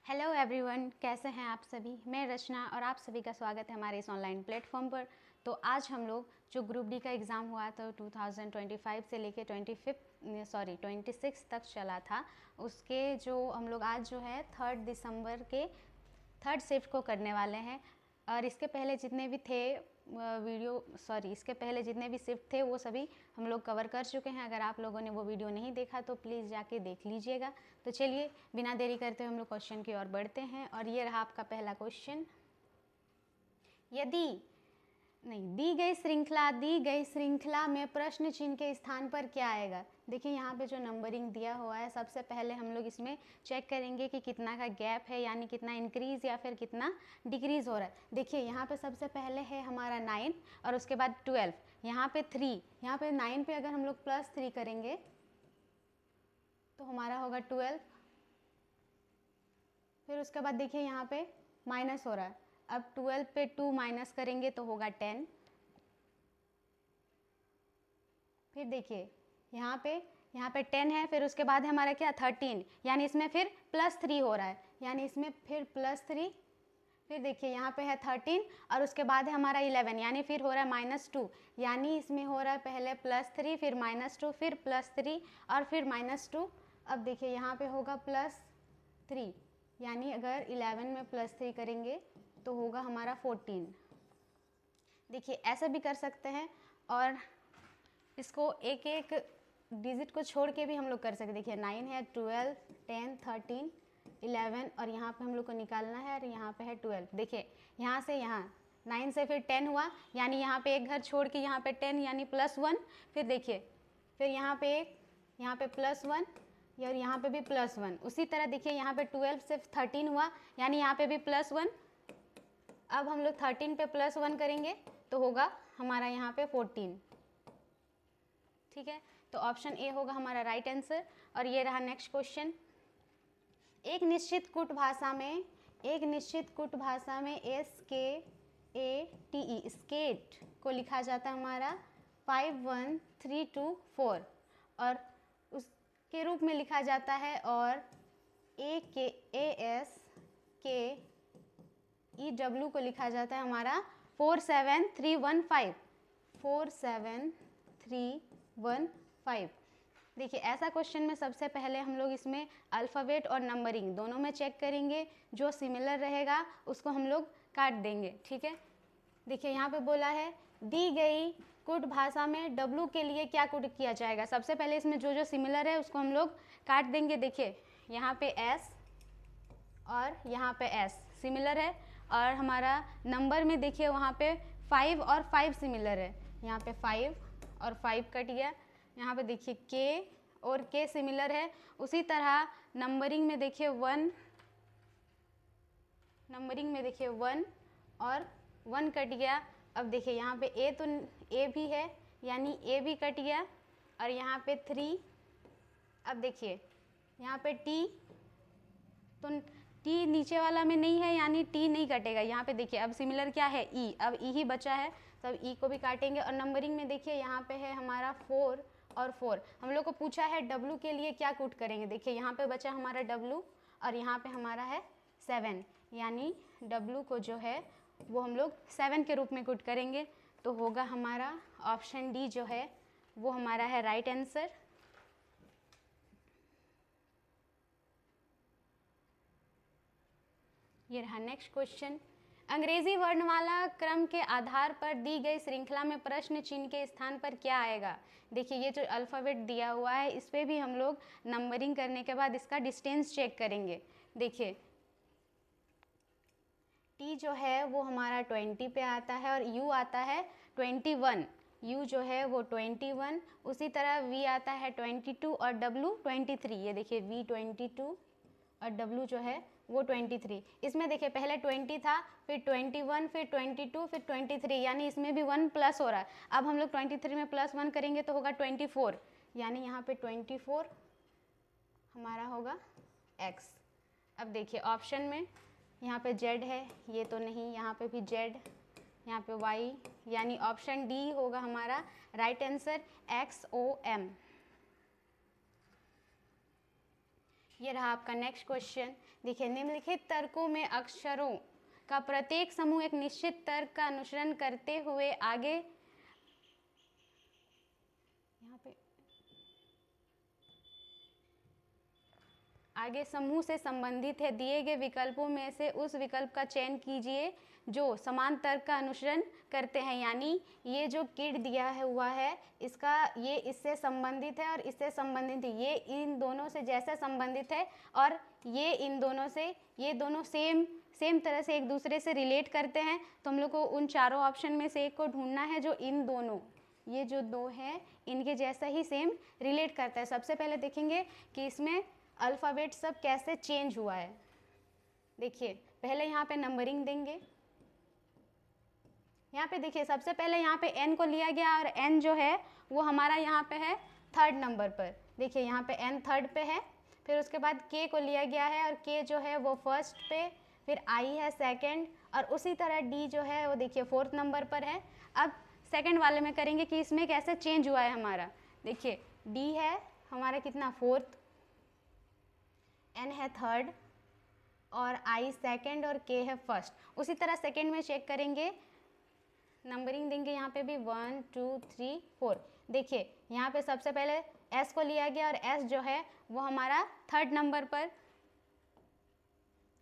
Hello everyone, कैसे हैं आप सभी। मैं रचना और आप सभी का स्वागत है हमारे इस ऑनलाइन प्लेटफॉर्म पर। तो आज हम लोग जो ग्रुप डी का एग्ज़ाम हुआ था 2025 से लेके 26 तक चला था, उसके जो हम लोग आज जो है 3 दिसंबर के थर्ड शिफ्ट को करने वाले हैं। और इसके पहले जितने भी थे इसके पहले जितने भी शिफ्ट थे वो सभी हम लोग कवर कर चुके हैं। अगर आप लोगों ने वो वीडियो नहीं देखा तो प्लीज़ जाके देख लीजिएगा। तो चलिए बिना देरी करते हुए हम लोग क्वेश्चन की ओर बढ़ते हैं। और ये रहा आपका पहला क्वेश्चन। यदि दी गई श्रृंखला में प्रश्न चिन्ह के स्थान पर क्या आएगा। देखिए यहाँ पे जो नंबरिंग दिया हुआ है, सबसे पहले हम लोग इसमें चेक करेंगे कि कितना का गैप है, यानी कितना इंक्रीज या फिर कितना डिक्रीज हो रहा है। देखिए यहाँ पे सबसे पहले है हमारा 9 और उसके बाद 12, यहाँ पे 3, यहाँ पे 9 पे अगर हम लोग +3 करेंगे तो हमारा होगा 12। फिर उसके बाद देखिए यहाँ पे माइनस हो रहा है, अब 12 पे 2 माइनस करेंगे तो होगा 10। फिर देखिए यहाँ पे 10 है, फिर उसके बाद है हमारा क्या 13, यानी इसमें फिर +3 हो रहा है, यानी इसमें फिर +3। फिर देखिए यहाँ पे है 13 और उसके बाद है हमारा 11, यानी फिर हो रहा है -2, यानी इसमें हो रहा है पहले +3 फिर -2 फिर +3 और फिर -2। अब देखिए यहाँ पे होगा +3, यानी अगर 11 में +3 करेंगे तो होगा हमारा 14। देखिए ऐसे भी कर सकते हैं और इसको एक एक डिजिट को छोड़ के भी हम लोग कर सकते हैं। देखिए 9 है, 12, 10, 13, 11 और यहाँ पे हम लोग को निकालना है और यहाँ पे है 12। देखिए यहाँ से यहाँ 9 से फिर 10 हुआ, यानी यहाँ पे एक घर छोड़ के यहाँ पे 10 यानी +1। फिर देखिए फिर यहाँ पे +1 और यहाँ पे भी +1। उसी तरह देखिए यहाँ पे 12 से 13 हुआ, यानी यहाँ पे भी +1। अब हम लोग 13 पे +1 करेंगे तो होगा हमारा यहाँ पे 14। ठीक है, तो ऑप्शन ए होगा हमारा राइट आंसर। और ये रहा नेक्स्ट क्वेश्चन। एक निश्चित कुट भाषा में SKATE स्केट को लिखा जाता है हमारा 51324 और उसके रूप में लिखा जाता है, और ASKEW को लिखा जाता है हमारा 47315। 47315। देखिए ऐसा क्वेश्चन में सबसे पहले हम लोग इसमें अल्फ़ाबेट और नंबरिंग दोनों में चेक करेंगे, जो सिमिलर रहेगा उसको हम लोग काट देंगे। ठीक है, देखिए यहाँ पे बोला है दी गई कुट भाषा में W के लिए क्या कुट किया जाएगा। सबसे पहले इसमें जो जो सिमिलर है उसको हम लोग काट देंगे। देखिए यहाँ पे S और यहाँ पे S सिमिलर है, और हमारा नंबर में देखिए वहाँ पे 5 और 5 सिमिलर है, यहाँ पे 5 और 5 कट गया। यहाँ पे देखिए K और K सिमिलर है। उसी तरह नंबरिंग में देखिए 1 और 1 कट गया। अब देखिए यहाँ पे A भी है, यानी A भी कट गया, और यहाँ पे 3। अब देखिए यहाँ पे T, तो T नीचे वाला में नहीं है, यानी T नहीं कटेगा। यहाँ पे देखिए अब सिमिलर क्या है E, अब E ही बचा है, तो अब E को भी काटेंगे। और नंबरिंग में देखिए यहाँ पे है हमारा 4 और 4। हम लोग को पूछा है W के लिए क्या कूट करेंगे। देखिए यहाँ पे बचा हमारा W और यहाँ पे हमारा है 7, यानी W को जो है वो हम लोग 7 के रूप में कूट करेंगे, तो होगा हमारा ऑप्शन डी जो है वो हमारा है राइट आंसर। ये रहा नेक्स्ट क्वेश्चन। अंग्रेजी वर्णमाला क्रम के आधार पर दी गई श्रृंखला में प्रश्न चिन्ह के स्थान पर क्या आएगा। देखिए ये जो अल्फ़ाबेट दिया हुआ है इस पर भी हम लोग नंबरिंग करने के बाद इसका डिस्टेंस चेक करेंगे। देखिए T जो है वो हमारा 20 पे आता है और U आता है 21। U जो है वो 21, उसी तरह V आता है 22 और W 23। ये देखिए V 22 और W जो है वो 23। इसमें देखिए पहले 20 था, फिर 21, फिर 22, फिर 23, यानी इसमें भी 1 प्लस हो रहा है। अब हम लोग 23 में +1 करेंगे तो होगा 24, यानी यहाँ पे 24 हमारा होगा X। अब देखिए ऑप्शन में यहाँ पे Z है, ये तो नहीं, यहाँ पे भी Z, यहाँ पे Y, यानी ऑप्शन डी होगा हमारा राइट आंसर XOM। ये रहा आपका नेक्स्ट क्वेश्चन। देखिए, निम्नलिखित तर्कों में अक्षरों का प्रत्येक समूह एक निश्चित तर्क का अनुसरण करते हुए आगे यहाँ पे आगे समूह से संबंधित है। दिए गए विकल्पों में से उस विकल्प का चयन कीजिए जो समान तर्क का अनुसरण करते हैं। यानी ये जो किड दिया हुआ है इसका ये इससे संबंधित है और इससे संबंधित है, ये इन दोनों से जैसे संबंधित है और ये इन दोनों से, ये दोनों सेम तरह से एक दूसरे से रिलेट करते हैं। तो हम लोग को उन चारों ऑप्शन में से एक को ढूंढना है जो इन दोनों, ये जो दो हैं इनके जैसा ही सेम रिलेट करता है। सबसे पहले देखेंगे कि इसमें अल्फ़ाबेट सब कैसे चेंज हुआ है। देखिए, पहले यहाँ पे नंबरिंग देंगे। यहाँ पे देखिए, सबसे पहले यहाँ पे n को लिया गया और n जो है वो हमारा यहाँ पे है 3rd नंबर पर। देखिए, यहाँ पे n 3rd पे है। फिर उसके बाद k को लिया गया है और k जो है वो 1st पे, फिर I है 2nd, और उसी तरह d जो है वो देखिए 4th नंबर पर है। अब सेकंड वाले में करेंगे कि इसमें कैसे चेंज हुआ है हमारा। देखिए, d है हमारा कितना 4th, n है 3rd और I 2nd और k है 1st। उसी तरह सेकंड में चेक करेंगे, नंबरिंग देंगे यहाँ पे भी 1 2 3 4। देखिए, यहाँ पे सबसे पहले s को लिया गया और s जो है वो हमारा 3rd नंबर पर।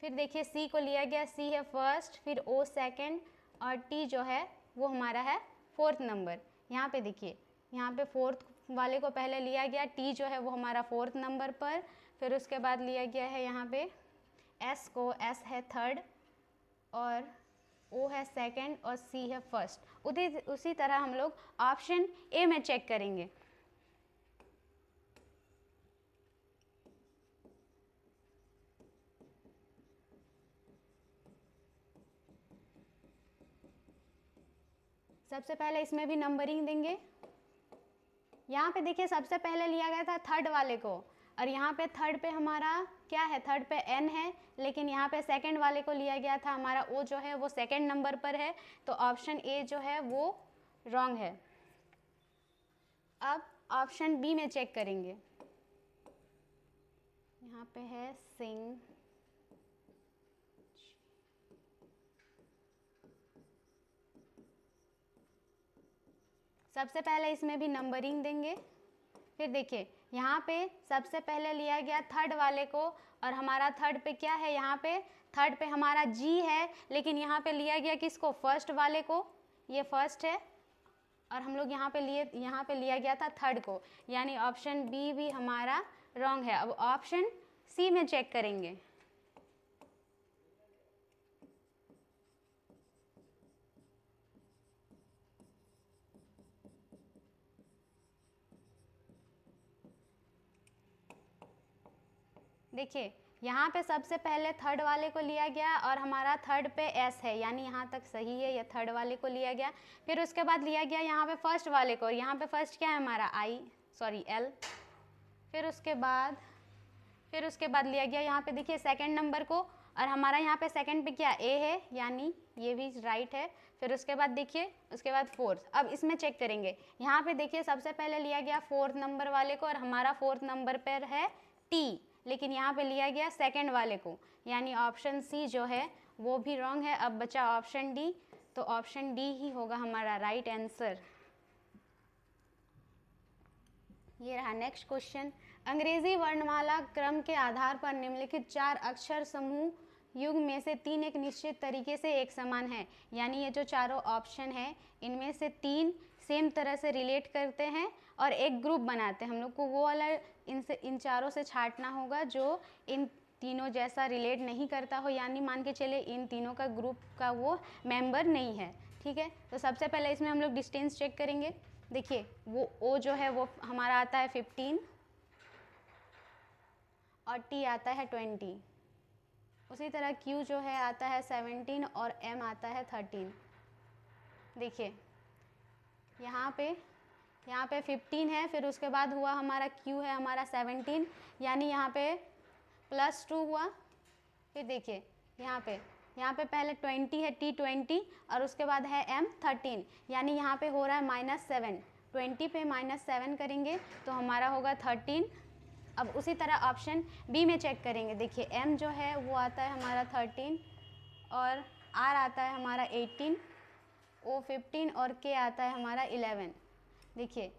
फिर देखिए c को लिया गया, c है 1st, फिर o 2nd और t जो है वो हमारा है 4th नंबर। यहाँ पे देखिए, यहाँ पे 4th वाले को पहले लिया गया, t जो है वो हमारा 4th नंबर पर। फिर उसके बाद लिया गया है यहाँ पे s को, s है 3rd और o है 2nd और c है 1st। उसी तरह हम लोग ऑप्शन ए में चेक करेंगे। सबसे पहले इसमें भी नंबरिंग देंगे। यहाँ पे देखिए, सबसे पहले लिया गया था 3rd वाले को और यहाँ पे 3rd पे हमारा क्या है, 3rd पे n है, लेकिन यहाँ पे 2nd वाले को लिया गया था, हमारा o जो है वो 2nd नंबर पर है। तो ऑप्शन ए जो है वो रॉन्ग है। अब ऑप्शन बी में चेक करेंगे। यहाँ पे है सिंग, सबसे पहले इसमें भी नंबरिंग देंगे। फिर देखिए, यहाँ पे सबसे पहले लिया गया 3rd वाले को और हमारा 3rd पे क्या है, यहाँ पे 3rd पे हमारा G है, लेकिन यहाँ पे लिया गया किसको, 1st वाले को, ये 1st है और हम लोग यहाँ पे लिया गया था 3rd को, यानी ऑप्शन बी भी हमारा रॉन्ग है। अब ऑप्शन सी में चेक करेंगे। देखिए, यहाँ पे सबसे पहले 3rd वाले को लिया गया और हमारा 3rd पे s है, यानी यहाँ तक सही है, या 3rd वाले को लिया गया। फिर उसके बाद लिया गया यहाँ पे 1st वाले को, यहाँ पे 1st क्या है हमारा L। फिर उसके बाद लिया गया यहाँ पे देखिए 2nd नंबर को और हमारा यहाँ पे 2nd पे क्या a है, यानी ये भी राइट है। फिर उसके बाद देखिए, उसके बाद 4th। अब इसमें चेक करेंगे। यहाँ पे देखिए, सबसे पहले लिया गया 4th नंबर वाले को और हमारा 4th नंबर पर है t, लेकिन यहाँ पे लिया गया 2nd वाले को, यानी ऑप्शन सी जो है वो भी रॉन्ग है। अब बचा ऑप्शन डी, तो ऑप्शन डी ही होगा हमारा राइट आंसर। ये रहा नेक्स्ट क्वेश्चन। अंग्रेजी वर्णमाला क्रम के आधार पर निम्नलिखित 4 अक्षर समूह युग में से 3 एक निश्चित तरीके से एक समान है। यानी ये जो चारों ऑप्शन है इनमें से 3 सेम तरह से रिलेट करते हैं और एक ग्रुप बनाते हैं। हम लोग को वो वाला इन चारों से छांटना होगा जो इन तीनों जैसा रिलेट नहीं करता हो, यानी मान के चले इन तीनों का ग्रुप का वो मेंबर नहीं है। ठीक है, तो सबसे पहले इसमें हम लोग डिस्टेंस चेक करेंगे। देखिए, वो ओ जो है वो हमारा आता है 15 और टी आता है 20। उसी तरह क्यू जो है आता है 17 और एम आता है 13। देखिए, यहाँ पे 15 है, फिर उसके बाद हुआ हमारा Q है हमारा 17, यानी यहाँ पे +2 हुआ। फिर देखिए, यहाँ पे पहले 20 है, T 20 और उसके बाद है M 13, यानी यहाँ पे हो रहा है -7। 20 पे -7 करेंगे तो हमारा होगा 13 अब उसी तरह ऑप्शन बी में चेक करेंगे। देखिए m जो है वो आता है हमारा 13 और r आता है हमारा 18, o 15 और k आता है हमारा 11। देखिए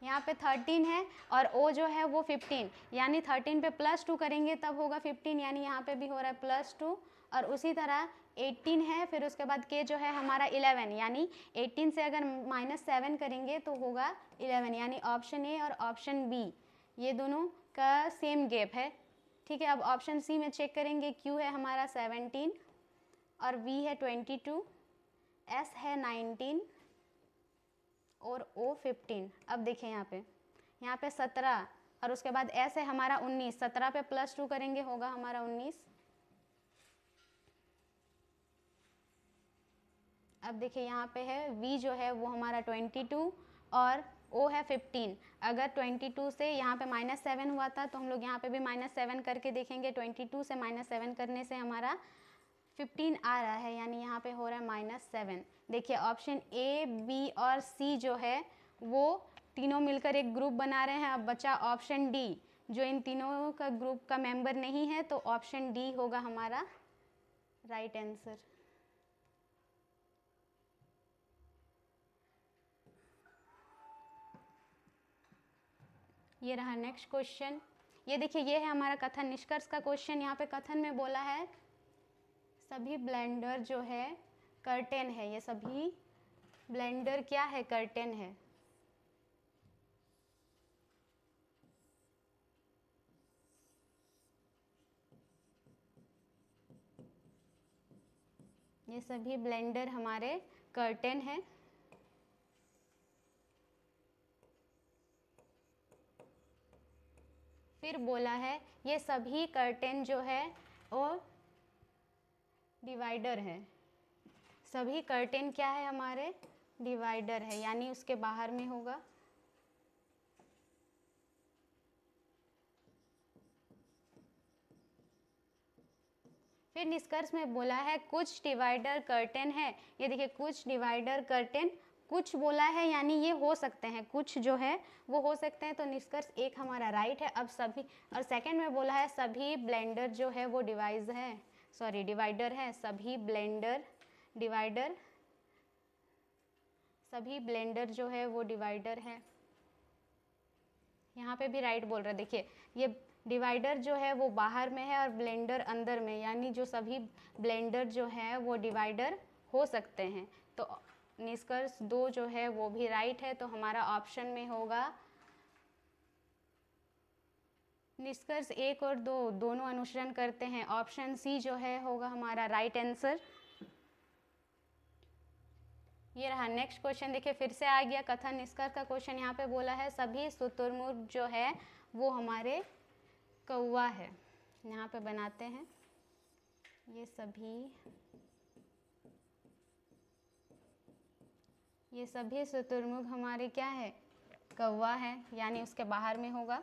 यहाँ पे 13 है और o जो है वो 15, यानी 13 पे +2 करेंगे तब होगा 15, यानी यहाँ पे भी हो रहा है +2। और उसी तरह 18 है, फिर उसके बाद k जो है हमारा 11, यानी 18 से अगर -7 करेंगे तो होगा 11, यानी ऑप्शन ए और ऑप्शन बी ये दोनों का सेम गैप है। ठीक है, अब ऑप्शन सी में चेक करेंगे। q है हमारा 17 और v है 22, s है 19 और o 15। अब देखिए यहाँ पे 17 और उसके बाद s है हमारा 19, 17 पे +2 करेंगे होगा हमारा 19। अब देखिए यहाँ पे है v जो है वो हमारा 22 और o है 15। अगर 22 से यहाँ पे -7 हुआ था तो हम लोग यहाँ पे भी -7 करके देखेंगे। 22 से -7 करने से हमारा 15 आ रहा है, यानी यहाँ पे हो रहा है -7। देखिए ऑप्शन ए, बी और सी जो है वो तीनों मिलकर एक ग्रुप बना रहे हैं। अब बचा ऑप्शन डी जो इन तीनों का ग्रुप का मेंबर नहीं है, तो ऑप्शन डी होगा हमारा राइट आंसर। ये रहा नेक्स्ट क्वेश्चन। ये देखिए ये है हमारा कथन निष्कर्ष का क्वेश्चन। यहाँ पे कथन में बोला है सभी ब्लेंडर जो है कर्टेन है। ये सभी ब्लेंडर क्या है? कर्टेन है। ये सभी ब्लेंडर हमारे कर्टेन है। फिर बोला है ये सभी कर्टेन जो है वो डिवाइडर है। सभी कर्टेन क्या है हमारे? डिवाइडर है, यानी उसके बाहर में होगा। फिर निष्कर्ष में बोला है कुछ डिवाइडर कर्टेन है। ये देखिए कुछ डिवाइडर कर्टेन, कुछ बोला है यानी ये हो सकते हैं, कुछ जो है वो हो सकते हैं, तो निष्कर्ष एक हमारा राइट है। अब सभी, और सेकंड में बोला है सभी ब्लेंडर जो है वो डिवाइडर है। सभी ब्लेंडर जो है वो डिवाइडर है। यहाँ पे भी राइट बोल रहा है। देखिए ये डिवाइडर जो है वो बाहर में है और ब्लेंडर अंदर में, यानी जो सभी ब्लेंडर जो है वो डिवाइडर हो सकते हैं। तो निष्कर्ष 2 जो है वो भी राइट है। तो हमारा ऑप्शन में होगा निष्कर्ष 1 और 2 दोनों अनुसरण करते हैं। ऑप्शन सी जो है होगा हमारा राइट आंसर। ये रहा नेक्स्ट क्वेश्चन। देखिए फिर से आ गया कथन निष्कर्ष का क्वेश्चन। यहाँ पे बोला है सभी शुतुरमुर्ग जो है वो हमारे कौवा है। यहाँ पे बनाते हैं ये सभी शुतुरमुर्ग हमारे क्या है? कौवा है, यानी उसके बाहर में होगा।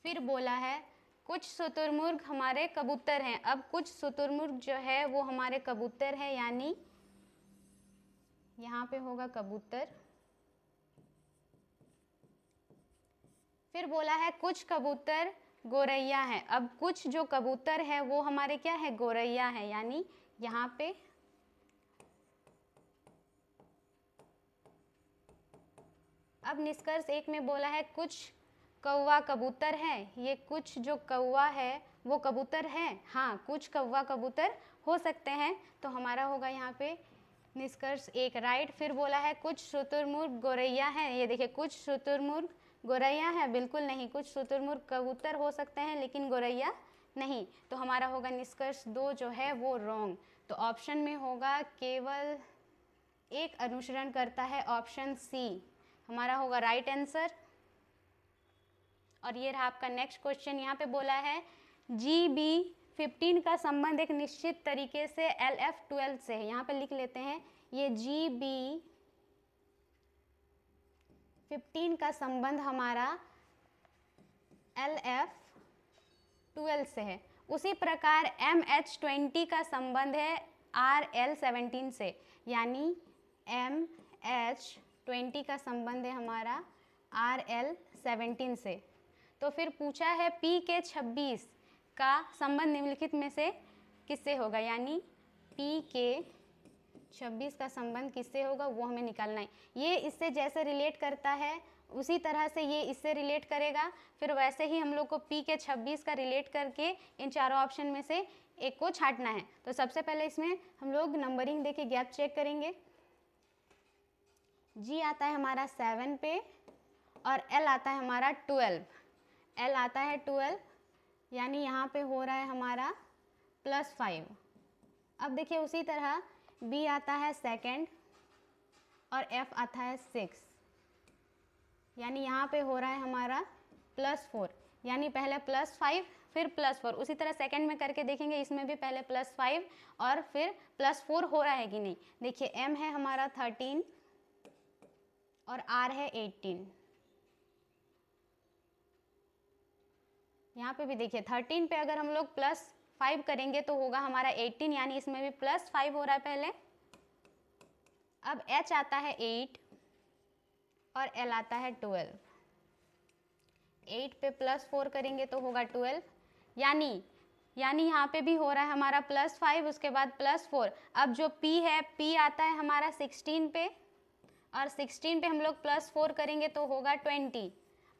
फिर बोला है कुछ शुतुरमुर्ग हमारे कबूतर हैं। अब कुछ शुतुरमुर्ग जो है वो हमारे कबूतर है, यानी यहाँ पे होगा कबूतर। फिर बोला है कुछ कबूतर गोरैया है। अब कुछ जो कबूतर है वो हमारे क्या है? गोरैया है, यानी यहाँ पे अब निष्कर्ष 1 में बोला है कुछ कौवा कबूतर है। ये कुछ जो कौवा है वो कबूतर है। हाँ, कुछ कौवा कबूतर हो सकते हैं, तो हमारा होगा यहाँ पे निष्कर्ष 1 राइट। फिर बोला है कुछ शुतुरमुर्ग गोरैया है। ये देखिए कुछ शुतुरमुर्ग गोरैया है, बिल्कुल नहीं। कुछ शुतुरमुर्ग कबूतर हो सकते हैं लेकिन गोरैया नहीं, तो हमारा होगा निष्कर्ष 2 जो है वो रॉन्ग। तो ऑप्शन में होगा केवल एक अनुसरण करता है, ऑप्शन सी हमारा होगा राइट आंसर। और ये रहा आपका नेक्स्ट क्वेश्चन। यहाँ पे बोला है GB15 का संबंध एक निश्चित तरीके से LF12 से है। यहाँ पे लिख लेते हैं ये GB15 का संबंध हमारा LF12 से है। उसी प्रकार MH20 का संबंध है RL17 से, यानी MH 20 का संबंध है हमारा RL 17 से। तो फिर पूछा है P के 26 का संबंध निम्नलिखित में से किससे होगा, यानी P के 26 का संबंध किससे होगा वो हमें निकालना है। ये इससे जैसे रिलेट करता है उसी तरह से ये इससे रिलेट करेगा, फिर वैसे ही हम लोग को P के 26 का रिलेट करके इन चारों ऑप्शन में से एक को छांटना है। तो सबसे पहले इसमें हम लोग नंबरिंग देके गैप चेक करेंगे। G आता है हमारा 7 पे और L आता है हमारा 12। L आता है 12, यानी यहाँ पे हो रहा है हमारा +5। अब देखिए उसी तरह B आता है 2 और F आता है 6, यानी यहाँ पे हो रहा है हमारा +4, यानी पहले +5 फिर +4। उसी तरह सेकंड में करके देखेंगे, इसमें भी पहले +5 और फिर +4 हो रहा है कि नहीं। देखिए M है हमारा 13 और R है 18। यहाँ पे भी देखिए 13 पे अगर हम लोग +5 करेंगे तो होगा हमारा 18, यानी इसमें भी +5 हो रहा है पहले। अब H आता है 8 और L आता है 12। 8 पे +4 करेंगे तो होगा 12, यानी यहाँ पे भी हो रहा है हमारा +5 उसके बाद +4। अब जो P है, P आता है हमारा 16 पे और 16 पे हम लोग +4 करेंगे तो होगा 20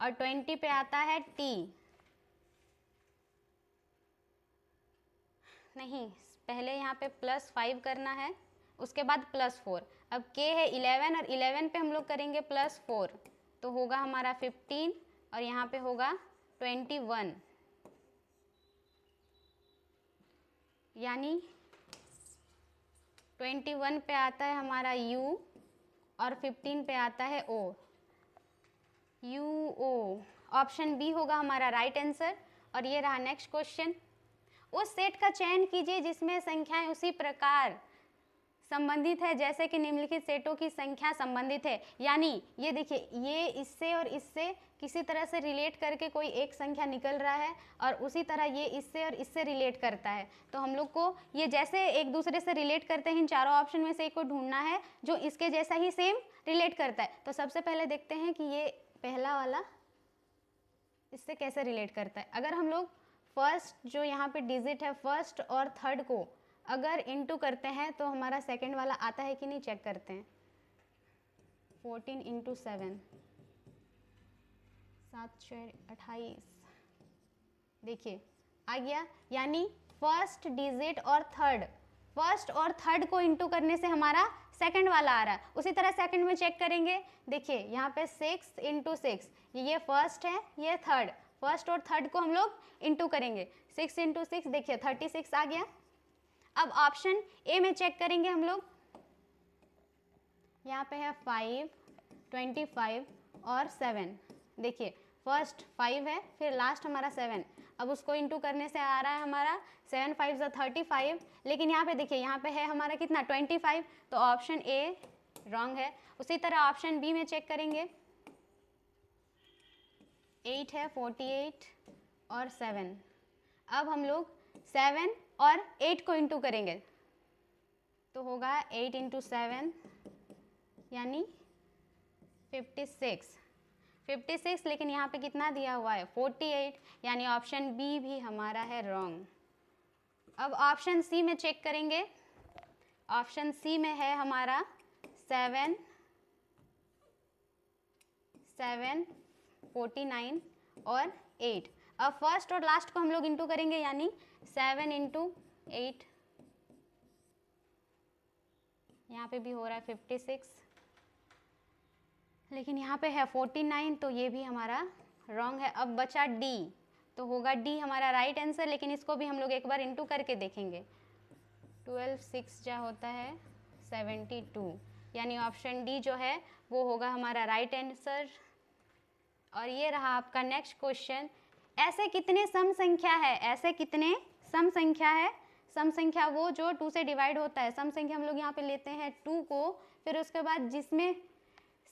और 20 पे आता है T। नहीं, पहले यहाँ पे +5 करना है उसके बाद +4। अब K है 11 और 11 पे हम लोग करेंगे +4 तो होगा हमारा 15 और यहाँ पे होगा 21, यानी 21 पे आता है हमारा U और 15 पे आता है O। UO ऑप्शन बी होगा हमारा राइट आंसर। और ये रहा नेक्स्ट क्वेश्चन। उस सेट का चयन कीजिए जिसमें संख्याएं उसी प्रकार संबंधित है जैसे कि निम्नलिखित सेटों की संख्या संबंधित है। यानी ये देखिए, ये इससे और इससे किसी तरह से रिलेट करके कोई एक संख्या निकल रहा है और उसी तरह ये इससे और इससे रिलेट करता है। तो हम लोग को ये जैसे एक दूसरे से रिलेट करते हैं, इन चारों ऑप्शन में से एक को ढूंढना है जो इसके जैसा ही सेम रिलेट करता है। तो सबसे पहले देखते हैं कि ये पहला वाला इससे कैसे रिलेट करता है। अगर हम लोग फर्स्ट जो यहाँ पे डिजिट है फर्स्ट और थर्ड को अगर इनटू करते हैं तो हमारा सेकंड वाला आता है कि नहीं चेक करते हैं। 14 × 7 7 4 28, देखिए आ गया। यानी फर्स्ट डिजिट और थर्ड, फर्स्ट और थर्ड को इनटू करने से हमारा सेकंड वाला आ रहा है। उसी तरह सेकंड में चेक करेंगे, देखिए यहाँ पे 6 × 6, ये फर्स्ट है ये थर्ड, फर्स्ट और थर्ड को हम लोग इनटू करेंगे। 6 × 6 देखिए 36 आ गया। अब ऑप्शन ए में चेक करेंगे हम लोग, यहाँ पे है 5 25 और 7। देखिए फर्स्ट 5 है फिर लास्ट हमारा 7, अब उसको इनटू करने से आ रहा है हमारा 7 5 35। लेकिन यहाँ पे देखिए यहाँ पे है हमारा कितना 25, तो ऑप्शन ए रॉन्ग है। उसी तरह ऑप्शन बी में चेक करेंगे, 8 है 48 और 7। अब हम लोग 7 और 8 को इंटू करेंगे तो होगा 8 × 7 यानी 56। लेकिन यहाँ पे कितना दिया हुआ है 48, यानी ऑप्शन बी भी हमारा है रॉन्ग। अब ऑप्शन सी में चेक करेंगे, ऑप्शन सी में है हमारा 7 49 और 8। अब फर्स्ट और लास्ट को हम लोग इंटू करेंगे, यानी 7 × 8, यहाँ पे भी हो रहा है 56, लेकिन यहाँ पे है 49, तो ये भी हमारा रॉन्ग है। अब बचा डी, तो होगा डी हमारा राइट आंसर, लेकिन इसको भी हम लोग एक बार इंटू करके देखेंगे। 12 6 जा होता है 72, यानी ऑप्शन डी जो है वो होगा हमारा राइट आंसर। और ये रहा आपका नेक्स्ट क्वेश्चन। ऐसे कितने सम संख्या है, ऐसे कितने सम संख्या है। सम संख्या वो जो 2 से डिवाइड होता है। सम संख्या हम लोग यहाँ पे लेते हैं 2 को, फिर उसके बाद जिसमें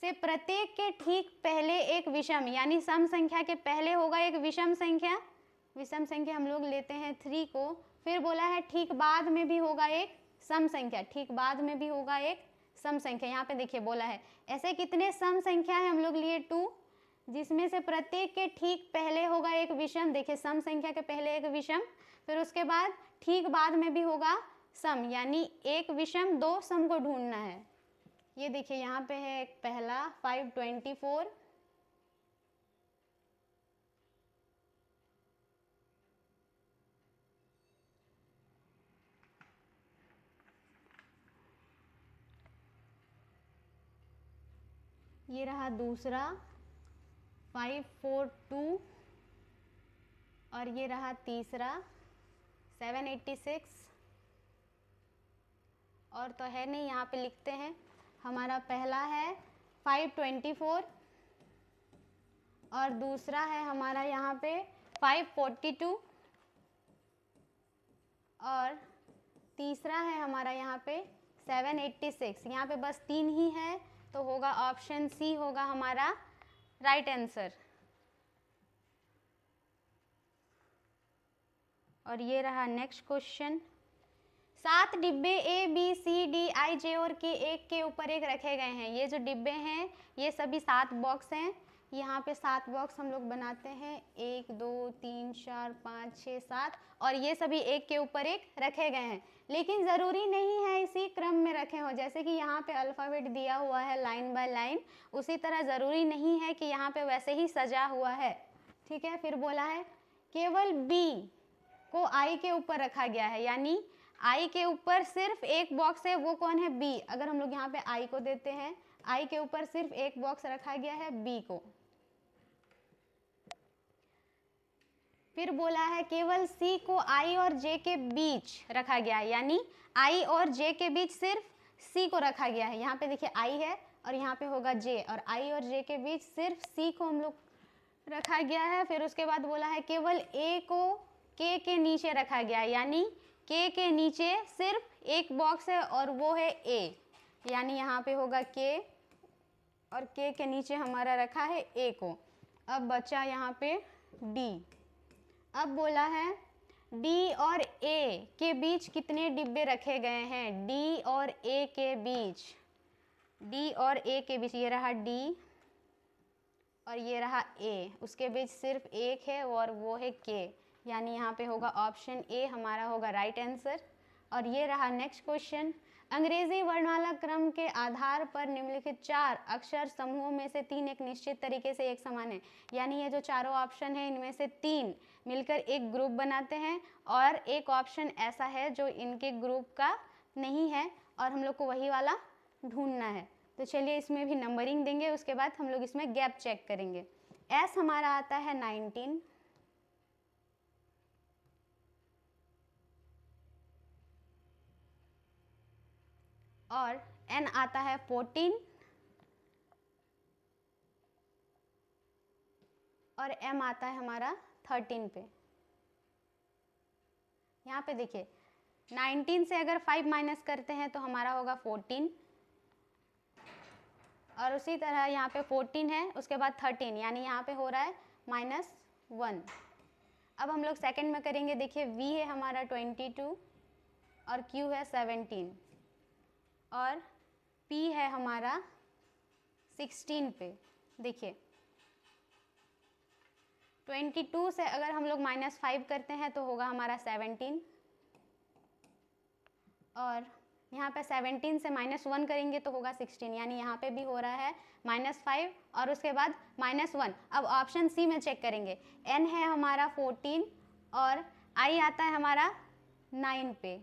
से प्रत्येक के ठीक पहले एक विषम, यानी सम संख्या के पहले होगा एक विषम संख्या। विषम संख्या हम लोग लेते हैं 3 को, फिर बोला है ठीक बाद में भी होगा एक सम संख्या, ठीक बाद में भी होगा एक सम संख्या, यहाँ पे देखिए बोला है ऐसे कितने सम संख्या है हम लोग लिए 2, जिसमें से प्रत्येक के ठीक पहले होगा एक विषम। देखिए सम संख्या के पहले एक विषम, फिर उसके बाद ठीक बाद में भी होगा सम, यानी एक विषम 2 सम को ढूंढना है। ये देखिए यहाँ पे है एक पहला 524, ये रहा दूसरा 542 और ये रहा तीसरा 786। और तो है नहीं, यहाँ पे लिखते हैं हमारा पहला है 524 और दूसरा है हमारा यहाँ पे 542 और तीसरा है हमारा यहाँ पे 786। यहाँ पे बस 3 ही है, तो होगा ऑप्शन सी होगा हमारा राइट आंसर। और ये रहा नेक्स्ट क्वेश्चन। 7 डिब्बे A B C D I J और K एक के ऊपर एक रखे गए हैं। ये जो डिब्बे हैं ये सभी 7 बॉक्स हैं। यहाँ पे 7 बॉक्स हम लोग बनाते हैं, 1 2 3 4 5 6 7, और ये सभी एक के ऊपर एक रखे गए हैं। लेकिन ज़रूरी नहीं है इसी क्रम में रखे हों, जैसे कि यहाँ पे अल्फ़ाबेट दिया हुआ है लाइन बाय लाइन, उसी तरह ज़रूरी नहीं है कि यहाँ पे वैसे ही सजा हुआ है। ठीक है, फिर बोला है केवल B को I के ऊपर रखा गया है, यानी I के ऊपर सिर्फ एक बॉक्स है, वो कौन है? B। अगर हम लोग यहाँ पे I को देते हैं, I के ऊपर सिर्फ एक बॉक्स रखा गया है B को। फिर बोला है केवल C को I और J के बीच रखा गया है, यानी I और J के बीच सिर्फ C को रखा गया है। यहाँ पे देखिए I है और यहाँ पे होगा J, और I और J के बीच सिर्फ C को हम लोग रखा गया है। फिर उसके बाद बोला है केवल A को K के नीचे रखा गया है, यानी K के नीचे सिर्फ एक बॉक्स है और वो है A, यानी यहाँ पे होगा K और K के नीचे हमारा रखा है A को। अब बचा यहाँ पे D। अब बोला है D और A के बीच कितने डिब्बे रखे गए हैं? D और A के बीच, D और A के बीच ये रहा D और ये रहा A, उसके बीच सिर्फ एक है और वो है K, यानी यहाँ पे होगा ऑप्शन A हमारा होगा राइट आंसर। और ये रहा नेक्स्ट क्वेश्चन। अंग्रेजी वर्णमाला क्रम के आधार पर निम्नलिखित 4 अक्षर समूहों में से 3 एक निश्चित तरीके से एक समान है, यानी ये जो चारों ऑप्शन है इनमें से 3 मिलकर एक ग्रुप बनाते हैं और एक ऑप्शन ऐसा है जो इनके ग्रुप का नहीं है और हम लोग को वही वाला ढूंढना है। तो चलिए इसमें भी नंबरिंग देंगे, उसके बाद हम लोग इसमें गैप चेक करेंगे। एस हमारा आता है 19, और N आता है 14 और M आता है हमारा 13 पे। यहाँ पे देखिए 19 से अगर 5 माइनस करते हैं तो हमारा होगा 14, और उसी तरह यहाँ पे 14 है, उसके बाद 13, यानी यहाँ पे हो रहा है -1। अब हम लोग सेकंड में करेंगे। देखिए V है हमारा 22 और Q है 17 और P है हमारा 16 पे। देखिए 22 से अगर हम लोग -5 करते हैं तो होगा हमारा 17, और यहाँ पे 17 से -1 करेंगे तो होगा 16, यानी यहाँ पे भी हो रहा है -5 और उसके बाद -1। अब ऑप्शन सी में चेक करेंगे। N है हमारा 14 और I आता है हमारा 9 पे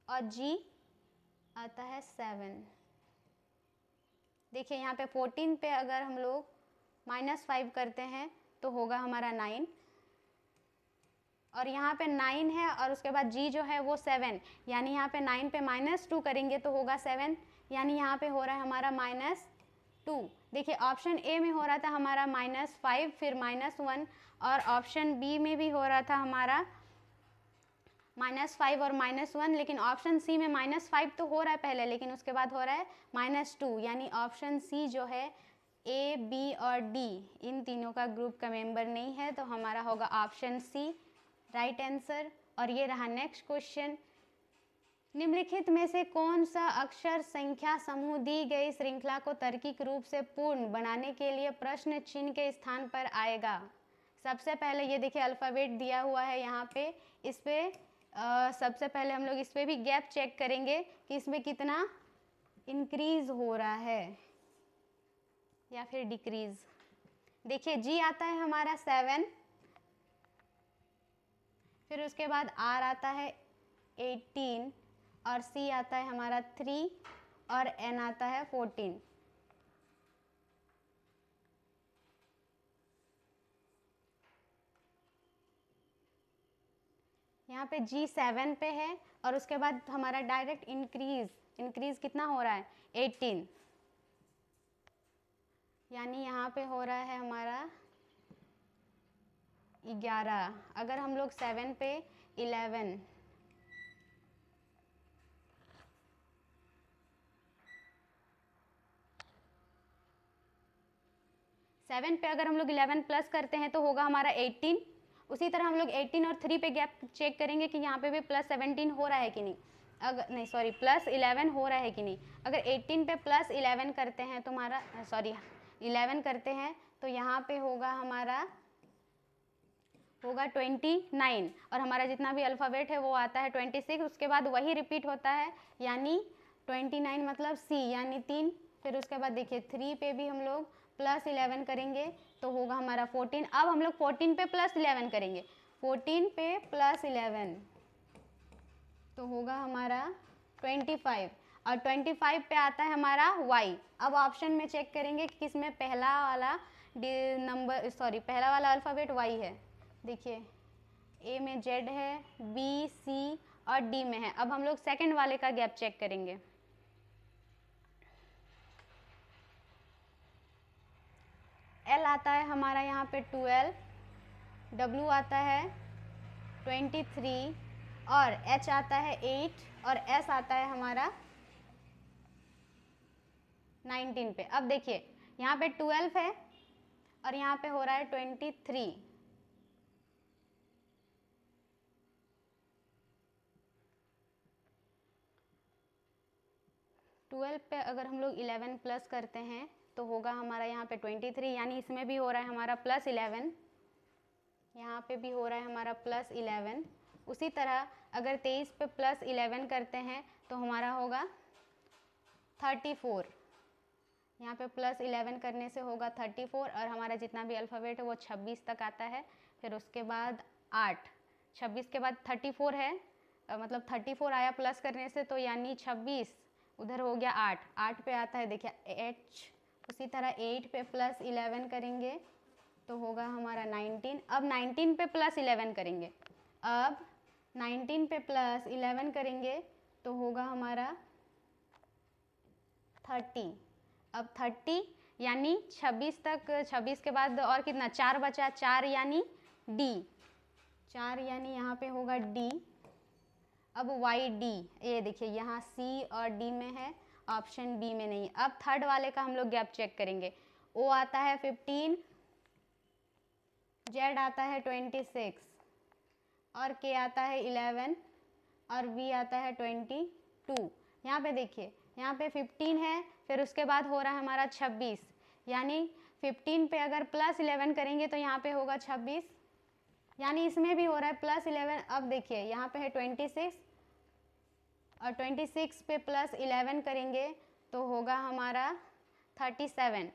और G आता है 7। देखिए यहाँ पे 14 पे अगर हम लोग -5 करते हैं तो होगा हमारा 9, और यहाँ पे 9 है और उसके बाद G जो है वो 7, यानी यहाँ पे 9 पे -2 करेंगे तो होगा 7, यानी यहाँ पे हो रहा है हमारा -2। देखिए ऑप्शन ए में हो रहा था हमारा -5 फिर -1, और ऑप्शन बी में भी हो रहा था हमारा -5 और -1, लेकिन ऑप्शन सी में -5 तो हो रहा है पहले, लेकिन उसके बाद हो रहा है -2, यानी ऑप्शन सी जो है ए, बी और डी इन तीनों का ग्रुप का मेंबर नहीं है, तो हमारा होगा ऑप्शन सी राइट आंसर। और ये रहा नेक्स्ट क्वेश्चन। निम्नलिखित में से कौन सा अक्षर संख्या समूह दी गई श्रृंखला को तार्किक रूप से पूर्ण बनाने के लिए प्रश्न चिन्ह के स्थान पर आएगा? सबसे पहले ये देखिए अल्फ़ाबेट दिया हुआ है यहाँ पे, इस पे सबसे पहले हम लोग इस पे भी गैप चेक करेंगे कि इसमें कितना इंक्रीज हो रहा है या फिर डिक्रीज। देखिए जी आता है हमारा 7, फिर उसके बाद आर आता है 18 और सी आता है हमारा 3 और एन आता है 14। यहाँ पे जी 7 पे है और उसके बाद हमारा डायरेक्ट इंक्रीज कितना हो रहा है 18, यानी यहाँ पे हो रहा है हमारा 11। अगर हम लोग 7 पे 11, 7 पे अगर हम लोग 11 प्लस करते हैं तो होगा हमारा 18। उसी तरह हम लोग 18 और 3 पे गैप चेक करेंगे कि यहाँ पे भी प्लस 17 हो रहा है कि नहीं, अगर नहीं सॉरी प्लस 11 हो रहा है कि नहीं। अगर 18 पे प्लस 11 करते हैं तो हमारा 11 करते हैं तो यहाँ पे होगा हमारा 29 और हमारा जितना भी अल्फ़ाबेट है वो आता है 26। उसके बाद वही रिपीट होता है यानी 29 मतलब सी यानी 3। फिर उसके बाद देखिए 3 पे भी हम लोग प्लस 11 करेंगे तो होगा हमारा 14। अब हम लोग 14 पे प्लस 11 करेंगे, 14 पे प्लस 11 तो होगा हमारा 25 और 25 पे आता है हमारा y। अब ऑप्शन में चेक करेंगे कि किसमें पहला वाला पहला वाला अल्फ़ाबेट y है। देखिए ए में z है, बी सी और डी में है। अब हम लोग सेकंड वाले का गैप चेक करेंगे। एल आता है हमारा यहाँ पे 12, डब्ल्यू आता है 23 और एच आता है 8 और एस आता है हमारा 19 पे। अब देखिए यहाँ पे 12 है और यहाँ पे हो रहा है 23। ट्वेल्व पे अगर हम लोग 11 प्लस करते हैं तो होगा हमारा यहाँ पे 23, यानी इसमें भी हो रहा है हमारा प्लस 11, यहाँ पे भी हो रहा है हमारा प्लस 11। उसी तरह अगर 23 पे प्लस 11 करते हैं तो हमारा होगा 34, यहाँ पे प्लस 11 करने से होगा 34 और हमारा जितना भी अल्फ़ाबेट है वो 26 तक आता है। फिर उसके बाद 8, 26 के बाद 34 है, मतलब 34 आया प्लस करने से तो यानी 26 उधर हो गया 8 पे आता है देखिए एच। उसी तरह 8 पे प्लस 11 करेंगे तो होगा हमारा 19। अब 19 पे प्लस 11 करेंगे, अब 19 पे प्लस 11 करेंगे तो होगा हमारा 30। अब 30 यानी 26 तक, 26 के बाद और कितना 4 बचा, 4 यानी डी, 4 यानी यहाँ पे होगा डी। अब वाई डी, ये देखिए यहाँ सी और डी में है, ऑप्शन बी में नहीं। अब थर्ड वाले का हम लोग गैप चेक करेंगे। ओ आता है 15, जेड आता है 26 और के आता है 11 और वी आता है 22। यहाँ पे देखिए यहाँ पे 15 है, फिर उसके बाद हो रहा है हमारा 26, यानी 15 पे अगर प्लस 11 करेंगे तो यहाँ पे होगा 26, यानी इसमें भी हो रहा है प्लस 11। अब देखिए यहाँ पे है 26 और 26 पे प्लस 11 करेंगे तो होगा हमारा 37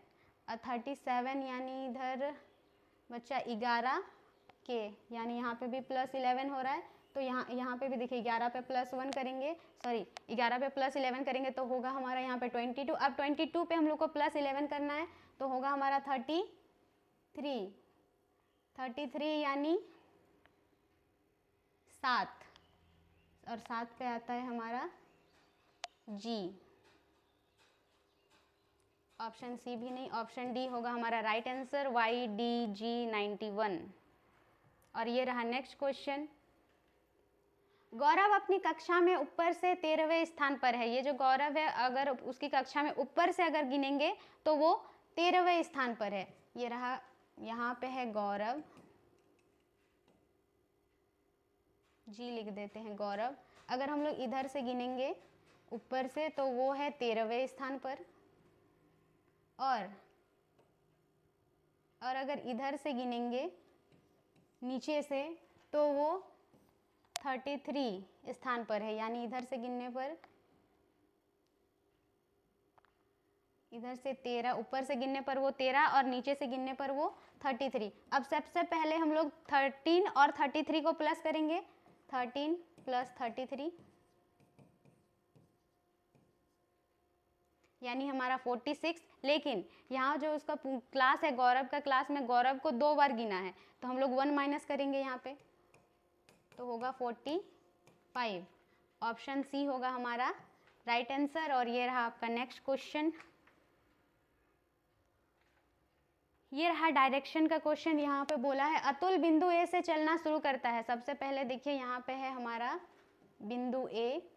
और 37 यानी इधर बच्चा 11 के, यानी यहाँ पे भी प्लस 11 हो रहा है तो यहाँ पे भी देखिए 11 पे प्लस 1 करेंगे, 11 पे प्लस 11 करेंगे तो होगा हमारा यहाँ पे 22। अब 22 पे हम लोग को प्लस 11 करना है तो होगा हमारा 33 यानी 7 और 7 पे आता है हमारा जी। ऑप्शन सी भी नहीं, ऑप्शन डी होगा हमारा right answer, Y D G 91। और ये रहा नेक्स्ट क्वेश्चन। गौरव अपनी कक्षा में ऊपर से 13वें स्थान पर है। ये जो गौरव है अगर उसकी कक्षा में ऊपर से अगर गिनेंगे तो वो 13वें स्थान पर है। ये रहा, यहाँ पे है गौरव जी लिख देते हैं गौरव। अगर हम लोग इधर से गिनेंगे ऊपर से तो वो है 13वें स्थान पर, और अगर इधर से गिनेंगे नीचे से तो वो 33 स्थान पर है। यानी इधर से गिनने पर, इधर से 13, ऊपर से गिनने पर वो 13 और नीचे से गिनने पर वो 33। अब सबसे पहले हम लोग 13 और 33 को प्लस करेंगे। 13 प्लस 33 यानी हमारा 46। लेकिन यहाँ जो उसका क्लास है, गौरव का क्लास में गौरव को 2 बार गिना है, तो हम लोग 1 माइनस करेंगे यहाँ पे, तो होगा 45। ऑप्शन सी होगा हमारा राइट आंसर। और ये रहा आपका नेक्स्ट क्वेश्चन। ये रहा डायरेक्शन का क्वेश्चन। यहाँ पे बोला है अतुल बिंदु ए से चलना शुरू करता है। सबसे पहले देखिए यहाँ पे है हमारा बिंदु ए,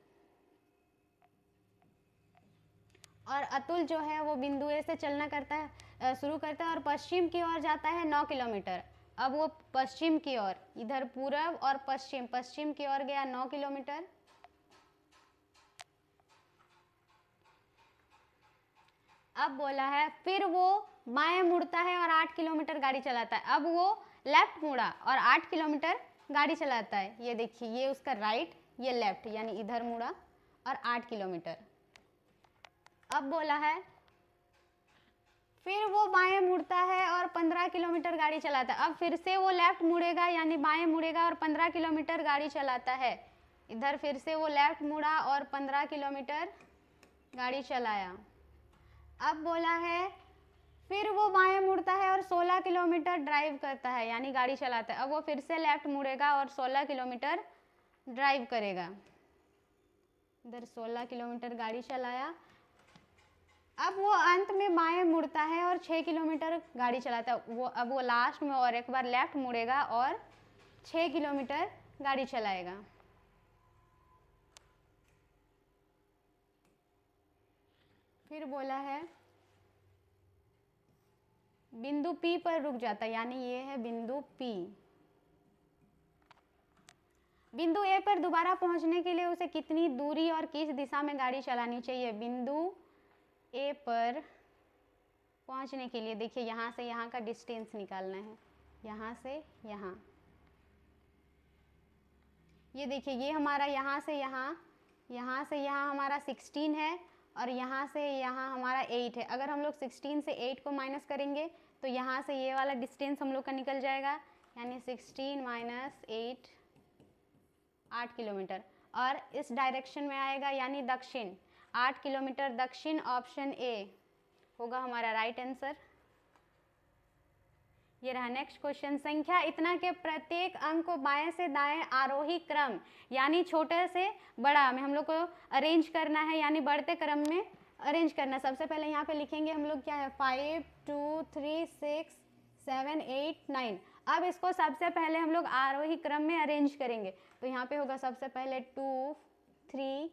और अतुल जो है वो बिंदु ए से चलना करता है, शुरू करता है और पश्चिम की ओर जाता है 9 किलोमीटर। अब वो पश्चिम की ओर, इधर पूरब और पश्चिम, पश्चिम की ओर गया 9 किलोमीटर। अब बोला है फिर वो बाएं मुड़ता है और 8 किलोमीटर गाड़ी चलाता है। अब वो लेफ्ट मुड़ा और 8 किलोमीटर गाड़ी चलाता है। ये देखिए, ये उसका राइट, ये लेफ्ट, यानी इधर मुड़ा और 8 किलोमीटर। अब बोला है फिर वो बाएं मुड़ता है और 15 किलोमीटर गाड़ी चलाता है। अब फिर से वो लेफ्ट मुड़ेगा, यानी बाएं मुड़ेगा और 15 किलोमीटर गाड़ी चलाता है। इधर फिर से वो लेफ्ट मुड़ा और 15 किलोमीटर गाड़ी चलाया। अब बोला है फिर वो बाएं मुड़ता है और 16 किलोमीटर ड्राइव करता है, यानी गाड़ी चलाता है। अब वो फिर से लेफ्ट मुड़ेगा और 16 किलोमीटर ड्राइव करेगा। इधर 16 किलोमीटर गाड़ी चलाया। अब वो अंत में बाएं मुड़ता है और 6 किलोमीटर गाड़ी चलाता है। अब वो लास्ट में और एक बार लेफ्ट मुड़ेगा और 6 किलोमीटर गाड़ी चलाएगा। फिर बोला है बिंदु P पर रुक जाता है, यानी ये है बिंदु P। बिंदु A पर दोबारा पहुंचने के लिए उसे कितनी दूरी और किस दिशा में गाड़ी चलानी चाहिए? बिंदु A पर पहुंचने के लिए देखिए, यहाँ से यहाँ का डिस्टेंस निकालना है, यहाँ से यहाँ। ये देखिए, ये हमारा यहाँ से यहाँ, यहाँ से यहाँ हमारा 16 है और यहाँ से यहाँ हमारा 8 है। अगर हम लोग 16 से 8 को माइनस करेंगे तो यहाँ से ये वाला डिस्टेंस हम लोग का निकल जाएगा, यानी 16 माइनस 8, 8 किलोमीटर। और इस डायरेक्शन में आएगा, यानी दक्षिण, 8 किलोमीटर दक्षिण। ऑप्शन ए होगा हमारा राइट आंसर। ये रहा नेक्स्ट क्वेश्चन। संख्या इतना के प्रत्येक अंक को बाएं से दाएं आरोही क्रम, यानी छोटे से बड़ा में हम लोग को अरेंज करना है, यानी बढ़ते क्रम में अरेंज करना। सबसे पहले यहाँ पे लिखेंगे हम लोग क्या है, 5 2 3 6 7 8 9। अब इसको सबसे पहले हम लोग आरोही क्रम में अरेंज करेंगे। तो यहाँ पे होगा सबसे पहले 2 3,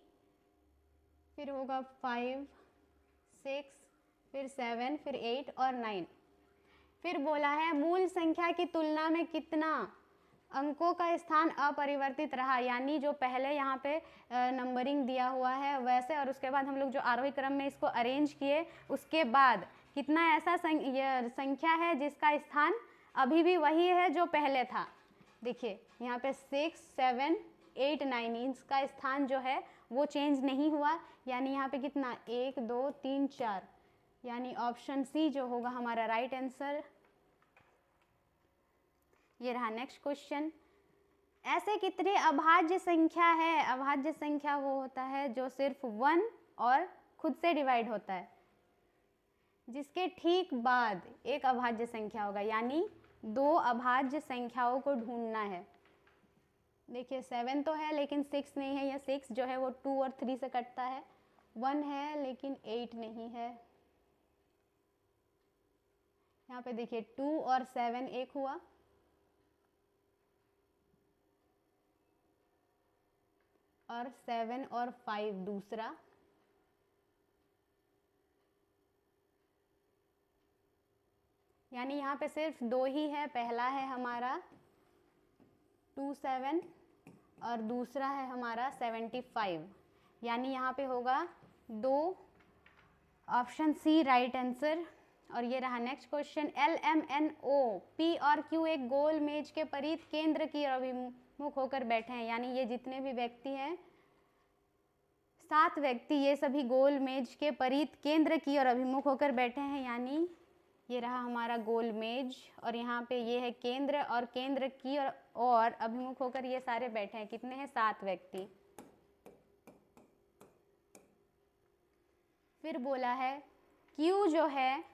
फिर होगा 5 6, फिर 7, फिर 8 और 9। फिर बोला है मूल संख्या की तुलना में कितना अंकों का स्थान अपरिवर्तित रहा, यानी जो पहले यहाँ पे नंबरिंग दिया हुआ है वैसे, और उसके बाद हम लोग जो आरोही क्रम में इसको अरेंज किए उसके बाद कितना ऐसा संख्या है जिसका स्थान अभी भी वही है जो पहले था। देखिए यहाँ पे 6 7 8 9, इसका स्थान जो है वो चेंज नहीं हुआ, यानी यहाँ पे कितना 1 2 3 4, यानी ऑप्शन सी जो होगा हमारा राइट आंसर। ये रहा नेक्स्ट क्वेश्चन। ऐसे कितने अभाज्य संख्या है? अभाज्य संख्या वो होता है जो सिर्फ 1 और खुद से डिवाइड होता है, जिसके ठीक बाद एक अभाज्य संख्या होगा, यानी 2 अभाज्य संख्याओं को ढूंढना है। देखिए 7 तो है लेकिन 6 नहीं है, या 6 जो है वो 2 और 3 से कटता है। 1 है लेकिन 8 नहीं है। यहाँ पे देखिए 2 और 7 एक हुआ, और 7 और 5 दूसरा, यानी यहाँ पे सिर्फ 2 ही है। पहला है हमारा 2 7 और दूसरा है हमारा 75, यानी यहाँ पे होगा 2, ऑप्शन सी राइट आंसर। और ये रहा नेक्स्ट क्वेश्चन, LMNO, P और Q एक गोल मेज के परिध केंद्र की ओर अभिमुख होकर बैठे हैं, यानी ये जितने भी व्यक्ति हैं 7 व्यक्ति, ये सभी गोल मेज के परिध केंद्र की ओर अभिमुख होकर बैठे हैं, यानी ये रहा हमारा गोल मेज और यहाँ पे ये है केंद्र और केंद्र की और अभिमुख होकर ये सारे बैठे हैं। कितने हैं? 7 व्यक्ति। फिर बोला है Q जो है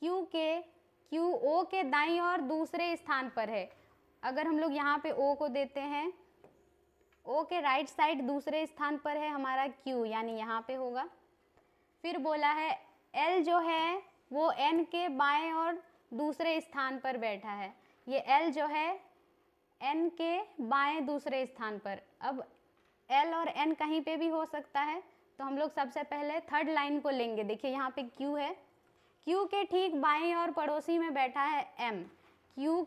QO के दाईं और दूसरे स्थान पर है। अगर हम लोग यहाँ पे O को देते हैं, O के राइट साइड दूसरे स्थान पर है हमारा Q, यानी यहाँ पे होगा। फिर बोला है L जो है वो N के बाएं और दूसरे स्थान पर बैठा है। ये L जो है N के बाएं दूसरे स्थान पर। अब L और N कहीं पे भी हो सकता है, तो हम लोग सबसे पहले थर्ड लाइन को लेंगे। देखिए यहाँ पे Q है, Q के ठीक बाएं और पड़ोसी में बैठा है M। Q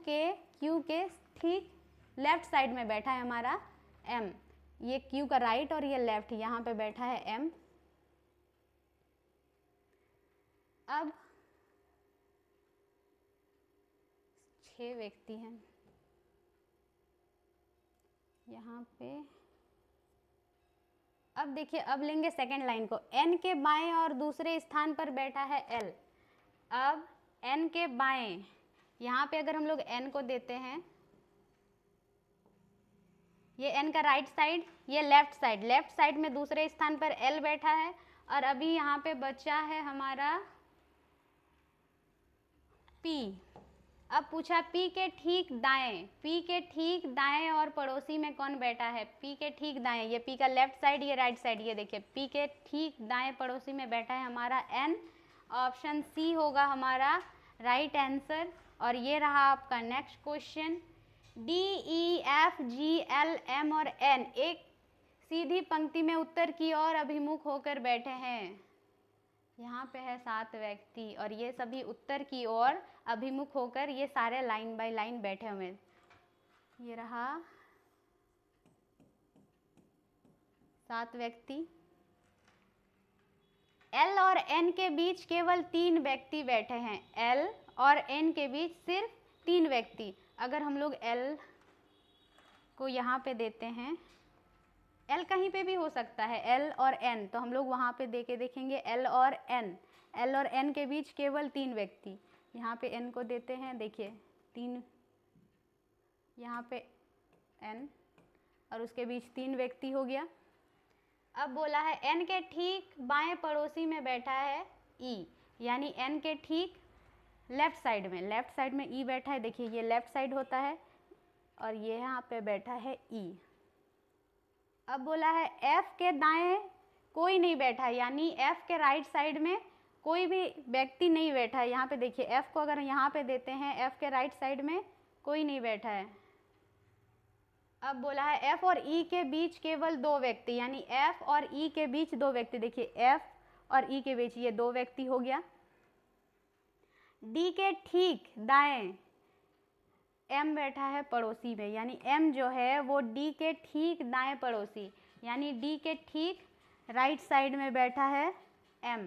के ठीक लेफ्ट साइड में बैठा है हमारा M। ये Q का राइट और ये लेफ्ट, यहाँ पे बैठा है M। अब 6 व्यक्ति हैं यहाँ पे। अब देखिए, अब लेंगे सेकेंड लाइन को। N के बाएं और दूसरे स्थान पर बैठा है L। अब N के बाएं, यहाँ पे अगर हम लोग N को देते हैं, ये N का राइट साइड, ये लेफ्ट साइड में दूसरे स्थान पर L बैठा है। और अभी यहाँ पे बचा है हमारा P। अब पूछा P के ठीक दाएं और पड़ोसी में कौन बैठा है? P के ठीक दाएं, ये P का लेफ्ट साइड, ये राइट साइड, ये देखिए P के ठीक दाएं पड़ोसी में बैठा है हमारा N। ऑप्शन सी होगा हमारा राइट आंसर। और ये रहा आपका next question, D, E, F, G, L, M और N एक सीधी पंक्ति में उत्तर की ओर अभिमुख होकर बैठे हैं। यहाँ पे है 7 व्यक्ति और ये सभी उत्तर की ओर अभिमुख होकर ये सारे लाइन बाय लाइन बैठे हुए। ये रहा 7 व्यक्ति। L और N के बीच केवल 3 व्यक्ति बैठे हैं। L और N के बीच सिर्फ 3 व्यक्ति। अगर हम लोग L को यहाँ पे देते हैं, L कहीं पे भी हो सकता है, L और N, तो हम लोग वहाँ पे दे के देखेंगे L और N के बीच केवल 3 व्यक्ति। यहाँ पे N को देते हैं, देखिए 3, यहाँ पे N और उसके बीच 3 व्यक्ति हो गया। अब बोला है N के ठीक बाएं पड़ोसी में बैठा है E, यानी N के ठीक लेफ्ट साइड में E बैठा है। देखिए ये लेफ्ट साइड होता है और ये यहाँ पे बैठा है E। अब बोला है F के दाएं कोई नहीं बैठा है, यानी F के राइट साइड में कोई भी व्यक्ति नहीं बैठा है। यहाँ पे देखिए F को अगर यहाँ पे देते हैं, F के राइट साइड में कोई नहीं बैठा है। अब बोला है F और E के बीच केवल 2 व्यक्ति, यानी F और E के बीच 2 व्यक्ति। देखिए F और E के बीच ये 2 व्यक्ति हो गया। D के ठीक दाएं M बैठा है पड़ोसी में, यानी M जो है वो D के ठीक दाएं पड़ोसी, यानी D के ठीक राइट साइड में बैठा है M।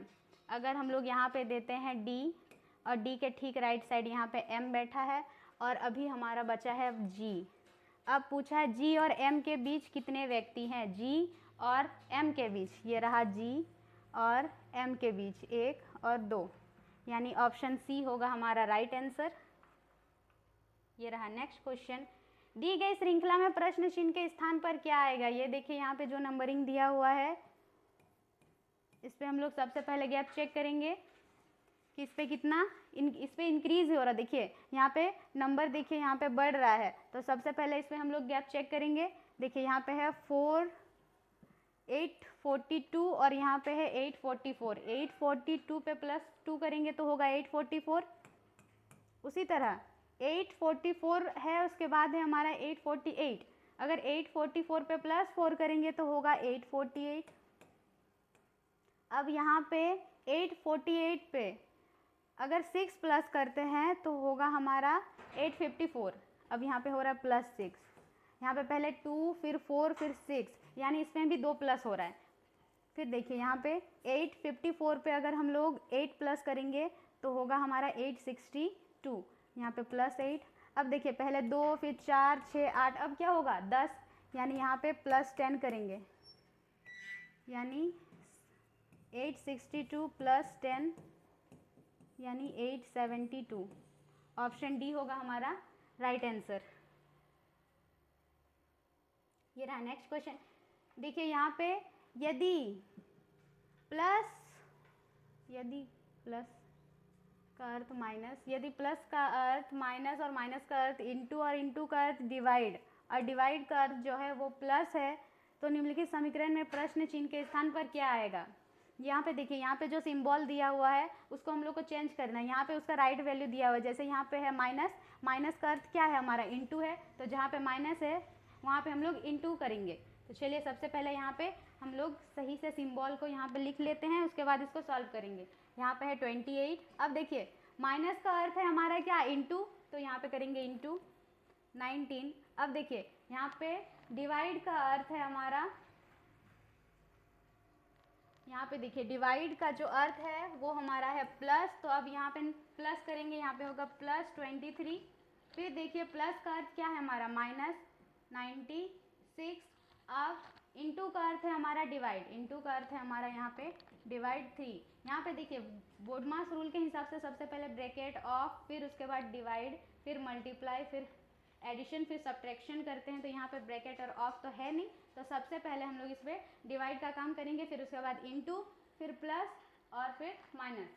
अगर हम लोग यहाँ पे देते हैं D और D के ठीक राइट साइड यहाँ पे M बैठा है। और अभी हमारा बचा है G। अब पूछा है G और M के बीच कितने व्यक्ति हैं? G और M के बीच, ये रहा G और M के बीच 1 और 2, यानी ऑप्शन सी होगा हमारा राइट आंसर। ये रहा नेक्स्ट क्वेश्चन, दी गई श्रृंखला में प्रश्न चिन्ह के स्थान पर क्या आएगा? ये देखिए यहाँ पे जो नंबरिंग दिया हुआ है इस पे हम लोग सबसे पहले गैप चेक करेंगे कि इस पे कितना इस पे इंक्रीज हो रहा है। देखिए यहाँ पे नंबर, देखिए यहाँ पे बढ़ रहा है, तो सबसे पहले इस पे हम लोग गैप चेक करेंगे। देखिए यहाँ पे है 842 और यहाँ पे है 844। 842 पे +2 करेंगे तो होगा 844। उसी तरह 844 है, उसके बाद है हमारा 848। अगर 844 पे +4 करेंगे तो होगा 848। अब यहाँ पे 848 पे अगर 6 प्लस करते हैं तो होगा हमारा 854। अब यहाँ पे हो रहा है +6, यहाँ पे पहले 2 फिर 4 फिर 6, यानी इसमें भी 2 प्लस हो रहा है। फिर देखिए यहाँ पे 854 पे अगर हम लोग 8 प्लस करेंगे तो होगा हमारा 862, यहाँ पे +8। अब देखिए पहले 2 फिर 4 6 8, अब क्या होगा 10, यानी यहाँ पे +10 करेंगे, यानी 862 + 10 यानी 872। ऑप्शन डी होगा हमारा राइट आंसर। ये रहा नेक्स्ट क्वेश्चन। देखिए यहाँ पे यदि प्लस का अर्थ माइनस, यदि प्लस का अर्थ माइनस और माइनस का अर्थ इंटू और इंटू का अर्थ डिवाइड और डिवाइड का अर्थ जो है वो प्लस है, तो निम्नलिखित समीकरण में प्रश्न चिन्ह के स्थान पर क्या आएगा। यहाँ पे देखिए, यहाँ पे जो सिंबल दिया हुआ है उसको हम लोग को चेंज करना है। यहाँ पे उसका राइट वैल्यू दिया हुआ है, जैसे यहाँ पे है माइनस, माइनस का अर्थ क्या है हमारा इंटू है, तो जहाँ पे माइनस है वहाँ पे हम लोग इंटू करेंगे। तो चलिए सबसे पहले यहाँ पे हम लोग सही से सिंबल को यहाँ पे लिख लेते हैं, उसके बाद इसको सॉल्व करेंगे। यहाँ पे है 28। अब देखिए माइनस का अर्थ है हमारा क्या इंटू, तो यहाँ पे करेंगे इंटू 19। अब देखिए यहाँ पे डिवाइड का अर्थ है हमारा, यहाँ पे देखिए डिवाइड का जो अर्थ है वो हमारा है प्लस, तो अब यहाँ पे प्लस करेंगे, यहाँ पे होगा +23। फिर देखिए प्लस का अर्थ क्या है हमारा -96। अब इंटू का अर्थ है हमारा डिवाइड, इंटू का अर्थ है हमारा यहाँ पे डिवाइड 3। यहाँ पे देखिए बोडमास रूल के हिसाब से सबसे पहले ब्रैकेट ऑफ, फिर उसके बाद डिवाइड, फिर मल्टीप्लाई, फिर एडिशन, फिर सब्ट्रैक्शन करते हैं, तो यहाँ पे ब्रैकेट और ऑफ तो है नहीं, तो सबसे पहले हम लोग इस पर डिवाइड का काम करेंगे, फिर उसके बाद इंटू, फिर प्लस और फिर माइनस।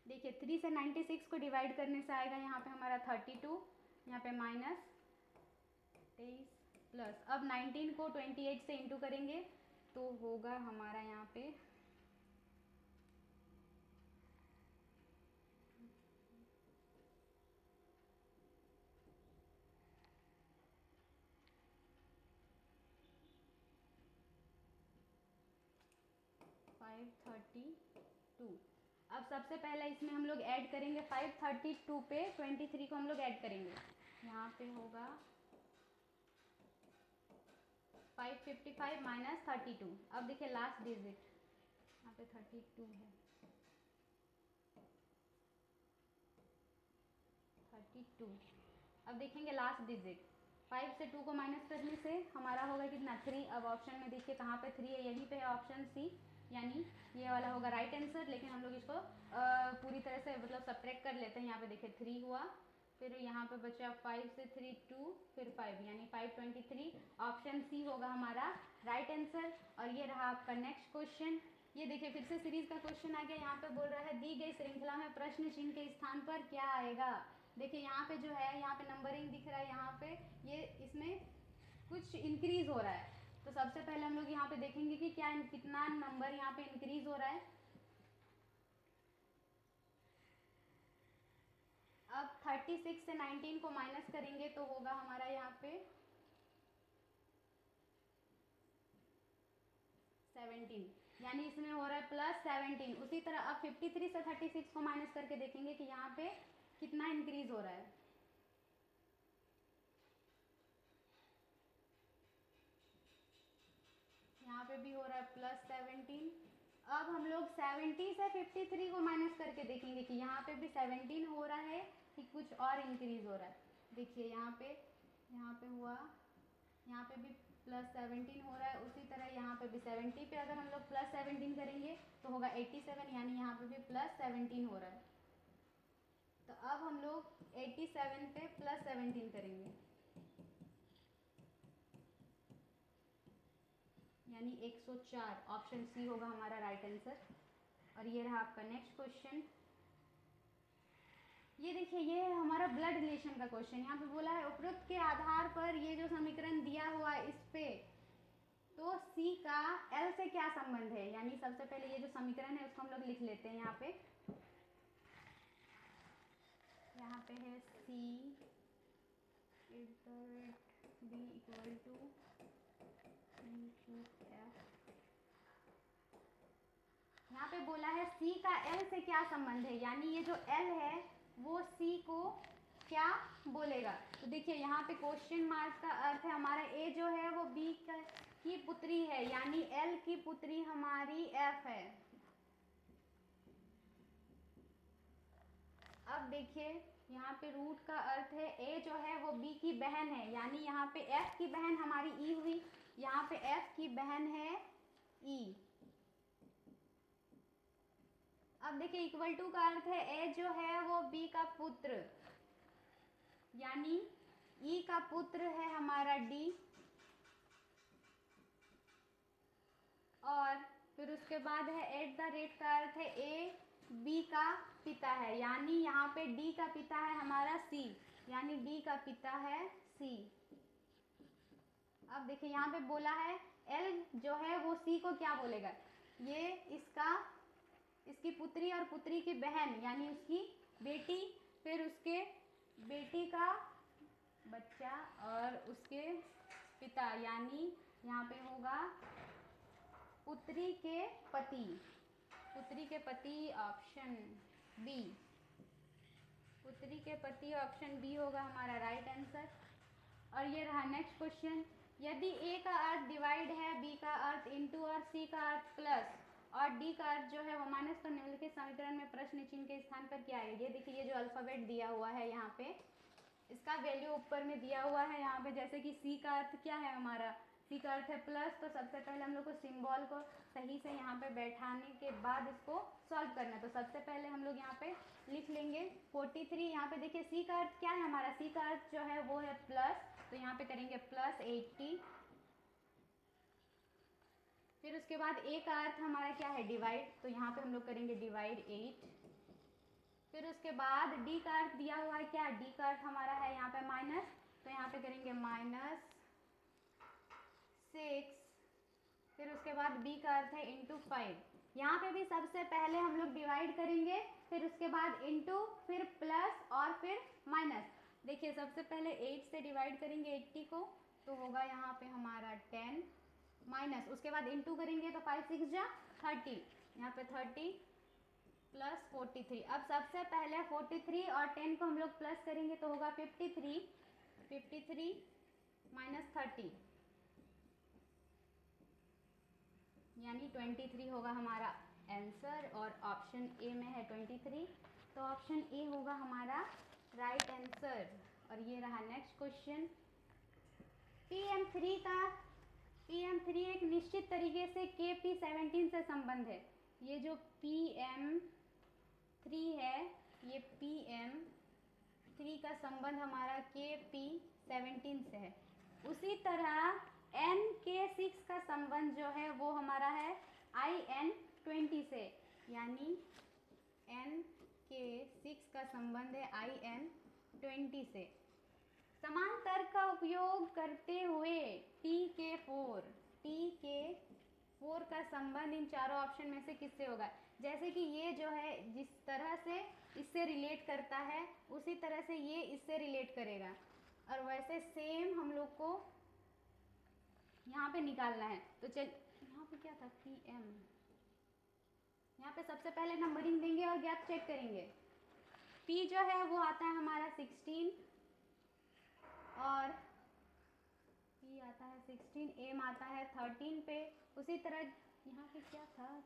देखिए 3 से 96 को डिवाइड करने से आएगा यहाँ पे हमारा 32, यहाँ पे -23 प्लस, अब 19 को 28 से इंटू करेंगे तो होगा हमारा यहाँ पे 532। अब सबसे पहले इसमें हम लोग ऐड करेंगे 532 पे 23 को हम लोग ऐड करेंगे, यहाँ पे होगा 555 - 32। अब देखिए लास्ट डिजिट यहाँ पे 32 है, 32। अब देखेंगे लास्ट डिजिट, 5 से 2 को माइनस करने से हमारा होगा कितना 3। अब ऑप्शन में देखिए कहाँ पे 3 है, यहीं पे है ऑप्शन सी, यानी ये वाला होगा राइट आंसर। लेकिन हम लोग इसको पूरी तरह से मतलब सब्ट्रैक्ट कर लेते हैं। यहाँ पे देखिए 3 हुआ, फिर यहाँ पे बचा 5 से 3 2, फिर 5 यानी 523। ऑप्शन सी होगा हमारा राइट आंसर। और ये रहा आपका नेक्स्ट क्वेश्चन। ये देखिए फिर से सीरीज का क्वेश्चन आ गया। यहाँ पे बोल रहा है दी गई श्रृंखला में प्रश्न चिन्ह के स्थान पर क्या आएगा। देखिए यहाँ पे जो है, यहाँ पे नंबरिंग दिख रहा है, यहाँ पे ये इसमें कुछ इंक्रीज हो रहा है। तो सबसे पहले हम लोग यहाँ पे देखेंगे कि क्या कितना नंबर यहाँ पे इंक्रीज हो रहा है। अब 36 से 19 को माइनस करेंगे तो होगा हमारा यहाँ पे 17, यानी इसमें हो रहा है +17। उसी तरह अब 53 से 36 को माइनस करके देखेंगे कि यहाँ पे कितना इंक्रीज हो रहा है। यहाँ पे भी हो रहा है +17। अब हम लोग 70 से 53 को माइनस करके देखेंगे कि यहाँ पे भी 17 हो रहा है कि कुछ और इंक्रीज हो रहा है। देखिए यहाँ पे हुआ, यहाँ पे भी +17 हो रहा है। उसी तरह यहाँ पे भी 70 पे अगर हम लोग +17 करेंगे तो होगा 87, यानी यहाँ पे भी +17 हो रहा है। तो अब हम लोग 87 पे +17 करेंगे, यानी 104। ऑप्शन सी होगा हमारा राइट आंसर। और ये रहा आपका नेक्स्ट क्वेश्चन। ये देखिए ये है हमारा ब्लड रिलेशन का क्वेश्चन। यहाँ पे बोला है उपरोक्त के आधार पर ये जो समीकरण दिया हुआ है इस पे, तो सी का एल से क्या संबंध है। यानी सबसे पहले ये जो समीकरण है उसको हम लोग लिख लेते हैं। यहाँ पे है C B equal to F. यहाँ पे बोला है सी का एल से क्या संबंध है, यानी ये जो एल है वो सी को क्या बोलेगा। तो देखिए यहाँ पे क्वेश्चन मार्क का अर्थ है हमारा ए जो है वो बी की पुत्री है, यानी एल की पुत्री हमारी एफ है। अब देखिए यहाँ पे रूट का अर्थ है ए जो है वो बी की बहन है, यानी यहाँ पे एफ की बहन हमारी ई हुई, यहाँ पे एफ की बहन है ई। अब देखिए इक्वल टू का अर्थ है ए जो है वो बी का पुत्र, यानी ई का पुत्र है हमारा डी, और फिर उसके बाद है एट द रेट का अर्थ है ए बी का पिता है, यानी यहाँ पे डी का पिता है हमारा सी, यानी डी का पिता है सी। अब देखिए यहाँ पे बोला है एल जो है वो सी को क्या बोलेगा, ये इसकी पुत्री और पुत्री की बहन यानी उसकी बेटी, फिर उसके बेटी का बच्चा और उसके पिता, यानी यहाँ पे होगा पुत्री के पति, पुत्री के पति ऑप्शन बी, पुत्री के पति ऑप्शन बी होगा हमारा राइट आंसर। और ये रहा नेक्स्ट क्वेश्चन, यदि ए का अर्थ डिवाइड है, बी का अर्थ इनटू और सी का अर्थ प्लस और डी का अर्थ जो है वो माइनस, तो निम्नलिखित समीकरण में प्रश्न चिन्ह के स्थान पर क्या है। ये देखिए ये जो अल्फाबेट दिया हुआ है यहाँ पे, इसका वैल्यू ऊपर में दिया हुआ है यहाँ पे, जैसे कि सी का अर्थ क्या है हमारा, सी का अर्थ है प्लस, तो सबसे पहले हम लोग को सिंबल को सही से यहाँ पे बैठाने के बाद इसको सॉल्व करना है। तो सबसे पहले हम लोग यहाँ पे लिख लेंगे 43, यहाँ पे देखिए सी का अर्थ क्या है हमारा, सी का अर्थ जो है वो है प्लस, तो यहाँ पे करेंगे प्लस 80, फिर उसके बाद ए का अर्थ हमारा क्या है डिवाइड, तो यहाँ पे हम लोग करेंगे डिवाइड 8, फिर उसके बाद डी का अर्थ दिया हुआ है क्या, डी का अर्थ हमारा है यहाँ पे माइनस, तो यहाँ पे करेंगे -6, फिर उसके बाद बी का अर्थ है इंटू 5, यहाँ पे भी सबसे पहले हम लोग डिवाइड करेंगे, फिर उसके बाद इंटू, फिर प्लस और फिर माइनस। देखिए सबसे पहले 8 से डिवाइड करेंगे 80 को, तो होगा यहाँ पे हमारा 10, माइनस उसके बाद इंटू करेंगे तो 5 6 जा 30, यहाँ पे 30 प्लस 43। अब सबसे पहले 43 और 10 को हम लोग प्लस करेंगे तो होगा 53, 53 माइनस 30 यानी 23 होगा हमारा आंसर, और ऑप्शन ए में है 23, तो ऑप्शन ए होगा हमारा राइट आंसर। और ये रहा नेक्स्ट क्वेश्चन, PM3 एक निश्चित तरीके से KP17 से संबंध है। ये जो PM3 है, ये PM3 का संबंध हमारा KP17 से है। उसी तरह NK6 का संबंध जो है वो हमारा है IN20 से, यानी NK6 का संबंध है IN20 से। समान तर्क का उपयोग करते हुए TK4 का संबंध इन चारों ऑप्शन में से किससे होगा। जैसे कि ये जो है जिस तरह से इससे रिलेट करता है उसी तरह से ये इससे रिलेट करेगा, और वैसे सेम हम लोग को यहाँ पे निकालना है। तो चल यहाँ पे क्या था PM, यहाँ पे सबसे पहले नंबरिंग देंगे और गैप चेक करेंगे। P जो है वो आता है हमारा 16 और P आता है 16, M आता है 13 पे। उसी तरह यहाँ पे क्या था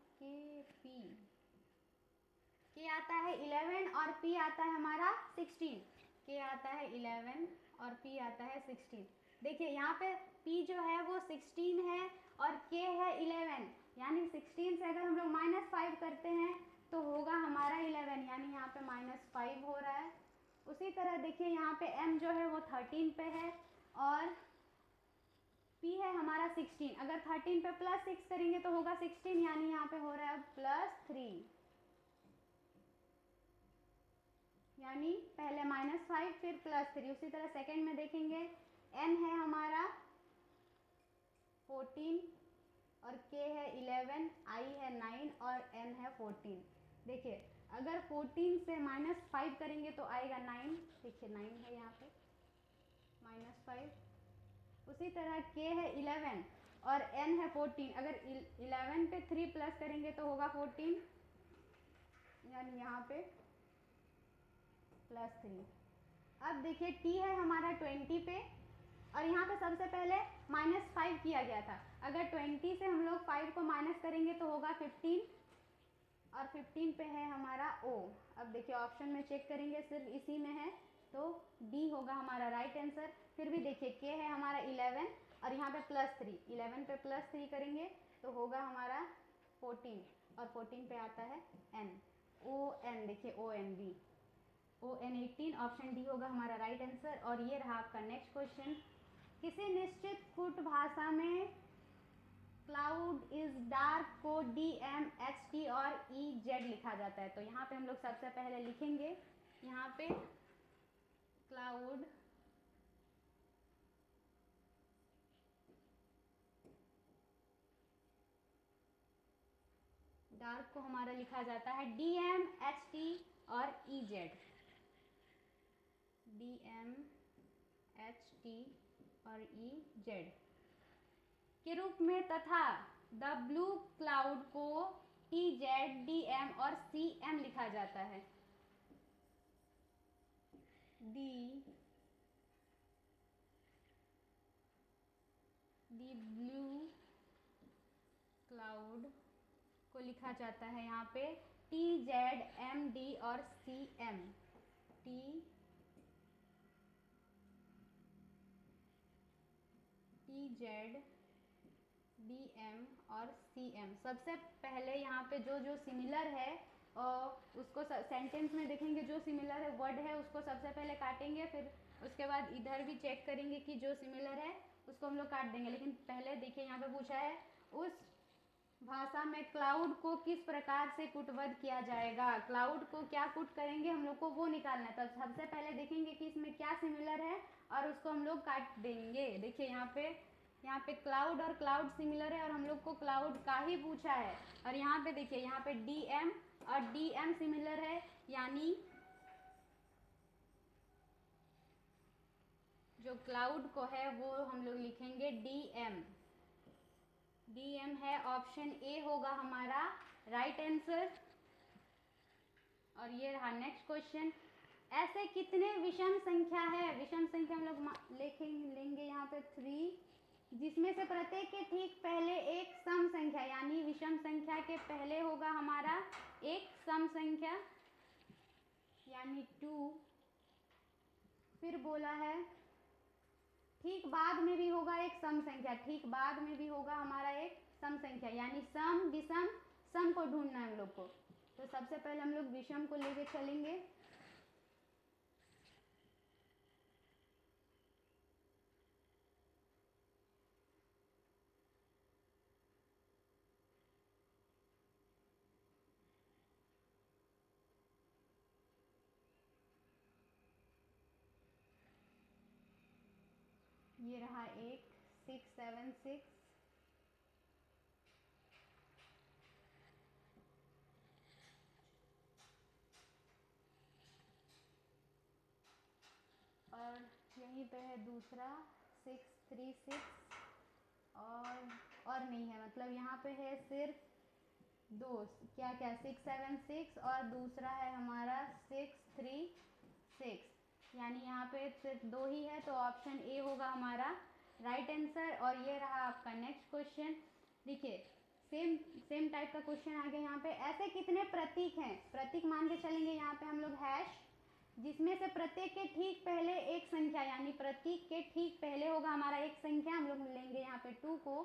K आता है 11 और P आता है हमारा 16, K आता है 11 और P आता है 16। देखिए यहाँ पे P जो है वो 16 है और K है 11, यानी 16 से अगर हम लोग -5 करते हैं तो होगा हमारा 11, यानी यहाँ पे -5 हो रहा है। उसी तरह देखिए यहाँ पे M जो है वो 13 पे है और P है हमारा 16, अगर 13 पे +6 करेंगे तो होगा 16, यानी यहाँ पे हो रहा है +3, यानी पहले -5 फिर +3। उसी तरह सेकंड में देखेंगे N है हमारा 14 और K है 11, I है 9 और N है 14। देखिए अगर 14 से -5 करेंगे तो आएगा 9, देखिए 9 है यहाँ पे -5। उसी तरह K है 11 और N है 14, अगर 11 पे 3 प्लस करेंगे तो होगा 14, यानी यहाँ पे +3। अब देखिए t है हमारा 20 पे और यहाँ पे सबसे पहले -5 किया गया था। अगर 20 से हम लोग 5 को माइनस करेंगे तो होगा 15 और 15 पे है हमारा O। अब देखिए ऑप्शन में चेक करेंगे सिर्फ इसी में है तो D होगा हमारा राइट आंसर। फिर भी देखिए K है हमारा 11 और यहाँ पे +3, 11 पे +3 करेंगे तो होगा हमारा 14 और 14 पे आता है N, ON। देखिए ONB, ON 18, ऑप्शन डी होगा हमारा राइट आंसर। और ये रहा आपका नेक्स्ट क्वेश्चन। किसी निश्चित कुट भाषा में क्लाउड इज डार्क को DMHT और EZ लिखा जाता है। तो यहाँ पे हम लोग सबसे पहले लिखेंगे यहाँ पे क्लाउड डार्क को हमारा लिखा जाता है DMHT और EZ, DMHT और EZ के रूप में, तथा द ब्लू क्लाउड को TZ, DM और CM लिखा जाता है। द ब्लू क्लाउड को लिखा जाता है यहाँ पे TZ, MD और CM, TZ, DM और CM। सबसे पहले यहाँ पे जो जो सिमिलर है और उसको सेंटेंस में देखेंगे, जो सिमिलर है वर्ड है उसको सबसे पहले काटेंगे, फिर उसके बाद इधर भी चेक करेंगे कि जो सिमिलर है उसको हम लोग काट देंगे। लेकिन पहले देखिए यहाँ पे पूछा है उस भाषा में क्लाउड को किस प्रकार से कुटबद्ध किया जाएगा। क्लाउड को क्या कुट करेंगे हम लोग को वो निकालना है। तो सबसे पहले देखेंगे कि इसमें क्या सिमिलर है और उसको हम लोग काट देंगे। देखिए यहाँ पे क्लाउड और क्लाउड सिमिलर है और हम लोग को क्लाउड का ही पूछा है। और यहाँ पे देखिए यहाँ पे DM और DM सिमिलर है, यानी जो क्लाउड को है वो हम लोग लिखेंगे DM। DM है, ऑप्शन ए होगा हमारा राइट आंसर। और ये रहा नेक्स्ट क्वेश्चन। ऐसे कितने विषम संख्या है, विषम संख्या हम लोग लेंगे यहाँ पे 3, जिसमें से प्रत्येक के ठीक पहले एक सम संख्या, यानी विषम संख्या के पहले होगा हमारा एक सम संख्या यानी 2। फिर बोला है ठीक बाद में भी होगा एक सम संख्या, ठीक बाद में भी होगा हमारा एक सम संख्या, यानी सम विषम सम को ढूंढना है हम लोग को। तो सबसे पहले हम लोग विषम को लेके चलेंगे। ये रहा एक 6, 7, 6 और यहीं पे है दूसरा 6, 3, 6 और नहीं है, मतलब यहाँ पे है सिर्फ दो, क्या 6, 7, 6 और दूसरा है हमारा 6, 3, 6, यानी यहाँ पे सिर्फ दो ही है। तो ऑप्शन ए होगा हमारा राइट आंसर। और ये रहा आपका नेक्स्ट क्वेश्चन। देखिए सेम टाइप का क्वेश्चन आ गया यहाँ पे। ऐसे कितने प्रतीक हैं, प्रतीक मान के चलेंगे यहाँ पे हम लोग हैश, जिसमें से प्रत्येक के ठीक पहले एक संख्या, यानी प्रतीक के ठीक पहले होगा हमारा एक संख्या, हम लोग लेंगे यहाँ पे 2 को,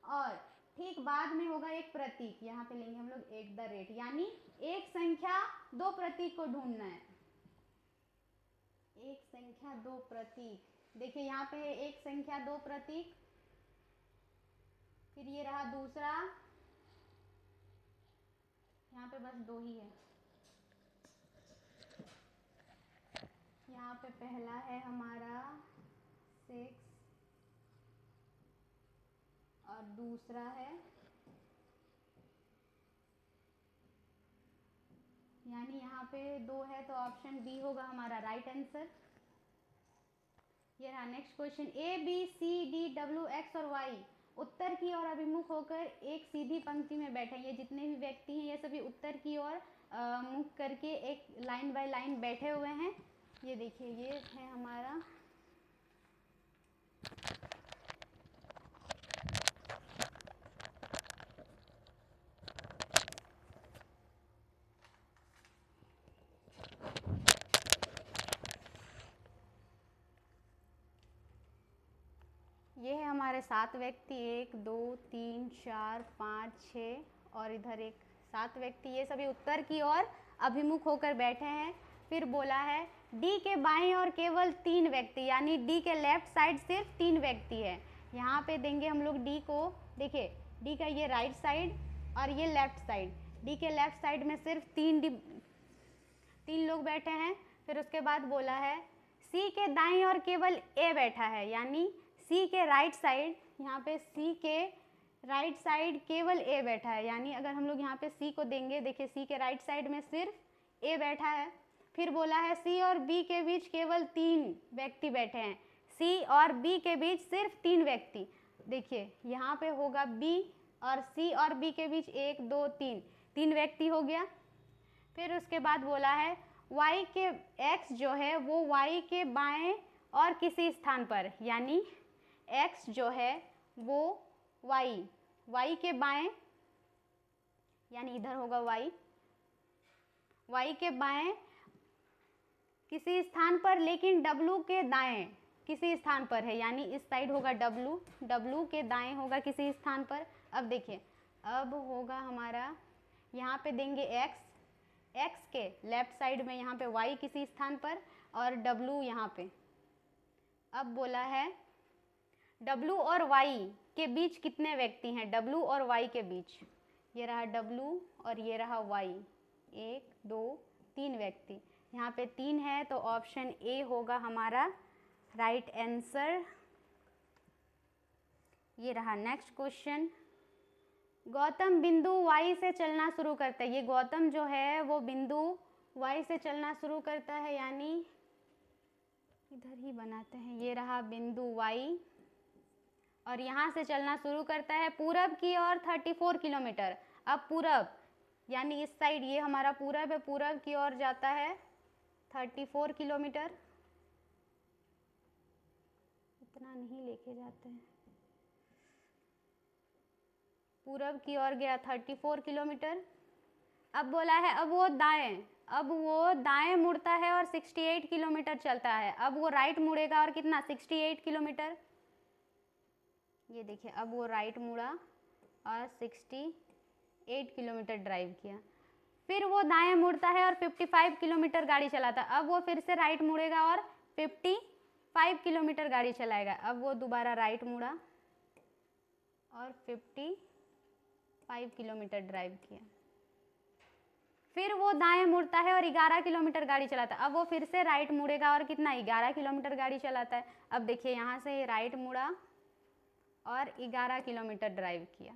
और ठीक बाद में होगा एक प्रतीक, यहाँ पे लेंगे हम लोग @ यानी एक संख्या दो प्रतीक को ढूंढना है। एक संख्या दो प्रतीक, देखिए यहाँ पे है एक संख्या दो प्रतीक। फिर ये रहा दूसरा, यहाँ पे बस दो ही है। यहाँ पे पहला है हमारा 6 और दूसरा है, यानी यहाँ पे दो है, तो ऑप्शन बी होगा हमारा राइट आंसर। ये रहा नेक्स्ट क्वेश्चन। ABCDWX और Y उत्तर की ओर अभिमुख होकर एक सीधी पंक्ति में बैठे। ये जितने भी व्यक्ति हैं ये सभी उत्तर की ओर मुख करके एक लाइन बाय लाइन बैठे हुए हैं। ये देखिए ये है हमारा ये है हमारे 7 व्यक्ति, 1 2 3 4 5 6 और इधर एक 7 व्यक्ति, ये सभी उत्तर की ओर अभिमुख होकर बैठे हैं। फिर बोला है डी के बाएं और केवल 3 व्यक्ति, यानी डी के लेफ्ट साइड सिर्फ 3 व्यक्ति है। यहाँ पे देंगे हम लोग डी को, देखिए डी का ये राइट साइड और ये लेफ्ट साइड, डी के लेफ्ट साइड में सिर्फ 3 लोग बैठे हैं। फिर उसके बाद बोला है सी के दाएं और केवल ए बैठा है, यानी सी के राइट साइड, यहाँ पे सी के राइट साइड केवल ए बैठा है, यानी अगर हम लोग यहाँ पे सी को देंगे, देखिए सी के राइट साइड में सिर्फ ए बैठा है। फिर बोला है सी और बी के बीच केवल 3 व्यक्ति बैठे हैं, सी और बी के बीच सिर्फ 3 व्यक्ति, देखिए यहाँ पे होगा बी और सी और बी के बीच 1 2 3 व्यक्ति हो गया। फिर उसके बाद बोला है y के x जो है वो y के बाएं और किसी स्थान पर, यानी x जो है वो y के बाएं, यानी इधर होगा y के बाएं किसी स्थान पर, लेकिन w के दाएं किसी स्थान पर है, यानी इस साइड होगा w के दाएं होगा किसी स्थान पर। अब देखिए अब होगा हमारा, यहाँ पे देंगे x के लेफ्ट साइड में यहाँ पे y किसी स्थान पर और w यहाँ पे। अब बोला है w और y के बीच कितने व्यक्ति हैं, w और y के बीच, ये रहा w और ये रहा y, 1 2 3 व्यक्ति, यहाँ पे 3 है तो ऑप्शन ए होगा हमारा राइट आंसर। ये रहा नेक्स्ट क्वेश्चन, गौतम बिंदु y से चलना शुरू करता है, ये गौतम जो है वो बिंदु y से चलना शुरू करता है, यानी इधर ही बनाते हैं, ये रहा बिंदु y और यहाँ से चलना शुरू करता है पूरब की ओर 34 किलोमीटर। अब पूरब यानी इस साइड, ये हमारा पूरब है, पूरब की ओर जाता है 34 किलोमीटर, इतना नहीं लेके जाते हैं, पूरब की ओर गया 34 किलोमीटर। अब बोला है अब वो दाएं मुड़ता है और 68 किलोमीटर चलता है, अब वो राइट मुड़ेगा और कितना 68 किलोमीटर, ये देखिए अब वो राइट मुड़ा और 68 किलोमीटर ड्राइव किया। फिर वो दाएं मुड़ता है और 55 किलोमीटर गाड़ी चलाता है, अब वो फिर से राइट मुड़ेगा और 55 किलोमीटर गाड़ी चलाएगा। अब वो दोबारा राइट मुड़ा और 55 किलोमीटर ड्राइव किया। फिर वो दाएं मुड़ता है और 11 किलोमीटर गाड़ी चलाता है, अब वो फिर से राइट मुड़ेगा और कितना 11 किलोमीटर गाड़ी चलाता है। अब देखिए यहाँ से राइट मुड़ा और 11 किलोमीटर ड्राइव किया।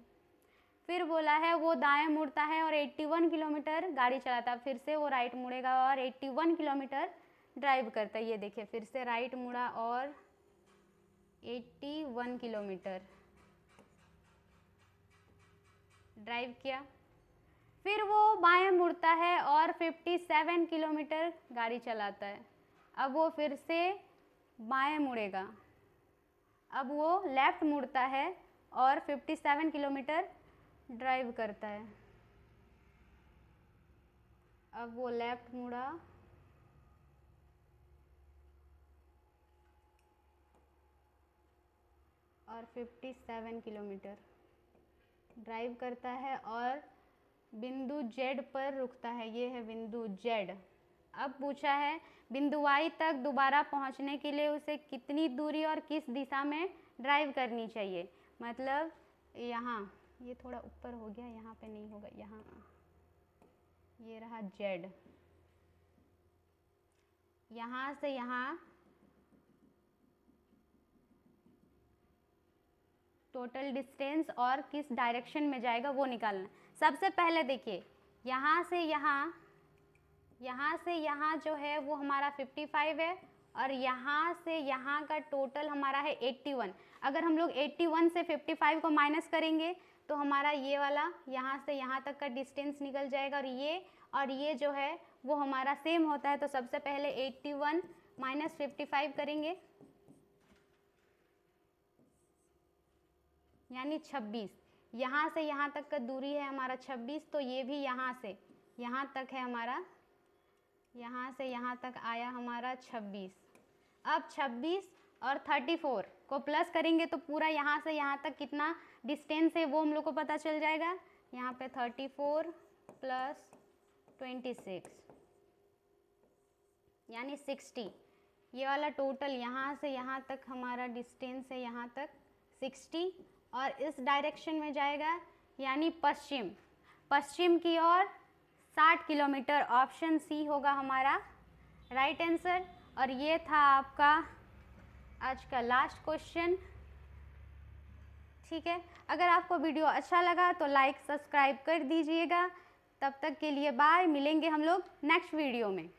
फिर बोला है वो दाएं मुड़ता है और 81 किलोमीटर गाड़ी चलाता है, फिर से वो राइट मुड़ेगा और 81 किलोमीटर ड्राइव करता है, ये देखिए फिर से राइट मुड़ा और 81 किलोमीटर ड्राइव किया। फिर वो बाएं मुड़ता है और 57 किलोमीटर गाड़ी चलाता है, अब वो फिर से बाएं मुड़ेगा, अब वो लेफ़्ट मुड़ता है और 57 किलोमीटर ड्राइव करता है। अब वो लेफ़्ट मुड़ा और 57 किलोमीटर ड्राइव करता है और बिंदु Z पर रुकता है, ये है बिंदु Z। अब पूछा है बिंदु Y तक दोबारा पहुंचने के लिए उसे कितनी दूरी और किस दिशा में ड्राइव करनी चाहिए, मतलब यहाँ ये थोड़ा ऊपर हो गया, यहाँ पे नहीं होगा, यहाँ ये रहा Z, यहाँ से यहाँ टोटल डिस्टेंस और किस डायरेक्शन में जाएगा वो निकालना। सबसे पहले देखिए यहाँ से यहाँ जो है वो हमारा 55 है और यहाँ से यहाँ का टोटल हमारा है 81। अगर हम लोग 81 से 55 को माइनस करेंगे तो हमारा ये वाला यहाँ से यहाँ तक का डिस्टेंस निकल जाएगा और ये जो है वो हमारा सेम होता है। तो सबसे पहले 81 माइनस 55 करेंगे, यानी 26। यहाँ से यहाँ तक का दूरी है हमारा 26, तो ये भी यहाँ से यहाँ तक है हमारा, यहाँ से यहाँ तक आया हमारा 26। अब 26 और 34 को प्लस करेंगे तो पूरा यहाँ से यहाँ तक कितना डिस्टेंस है वो हम लोग को पता चल जाएगा। यहाँ पे 34 प्लस 26 यानी 60। ये वाला टोटल यहाँ से यहाँ तक हमारा डिस्टेंस है, यहाँ तक 60, और इस डायरेक्शन में जाएगा यानी पश्चिम, पश्चिम की ओर 60 किलोमीटर। ऑप्शन सी होगा हमारा राइट आंसर। और ये था आपका आज का लास्ट क्वेश्चन। ठीक है, अगर आपको वीडियो अच्छा लगा तो लाइक सब्सक्राइब कर दीजिएगा। तब तक के लिए बाय, मिलेंगे हम लोग नेक्स्ट वीडियो में।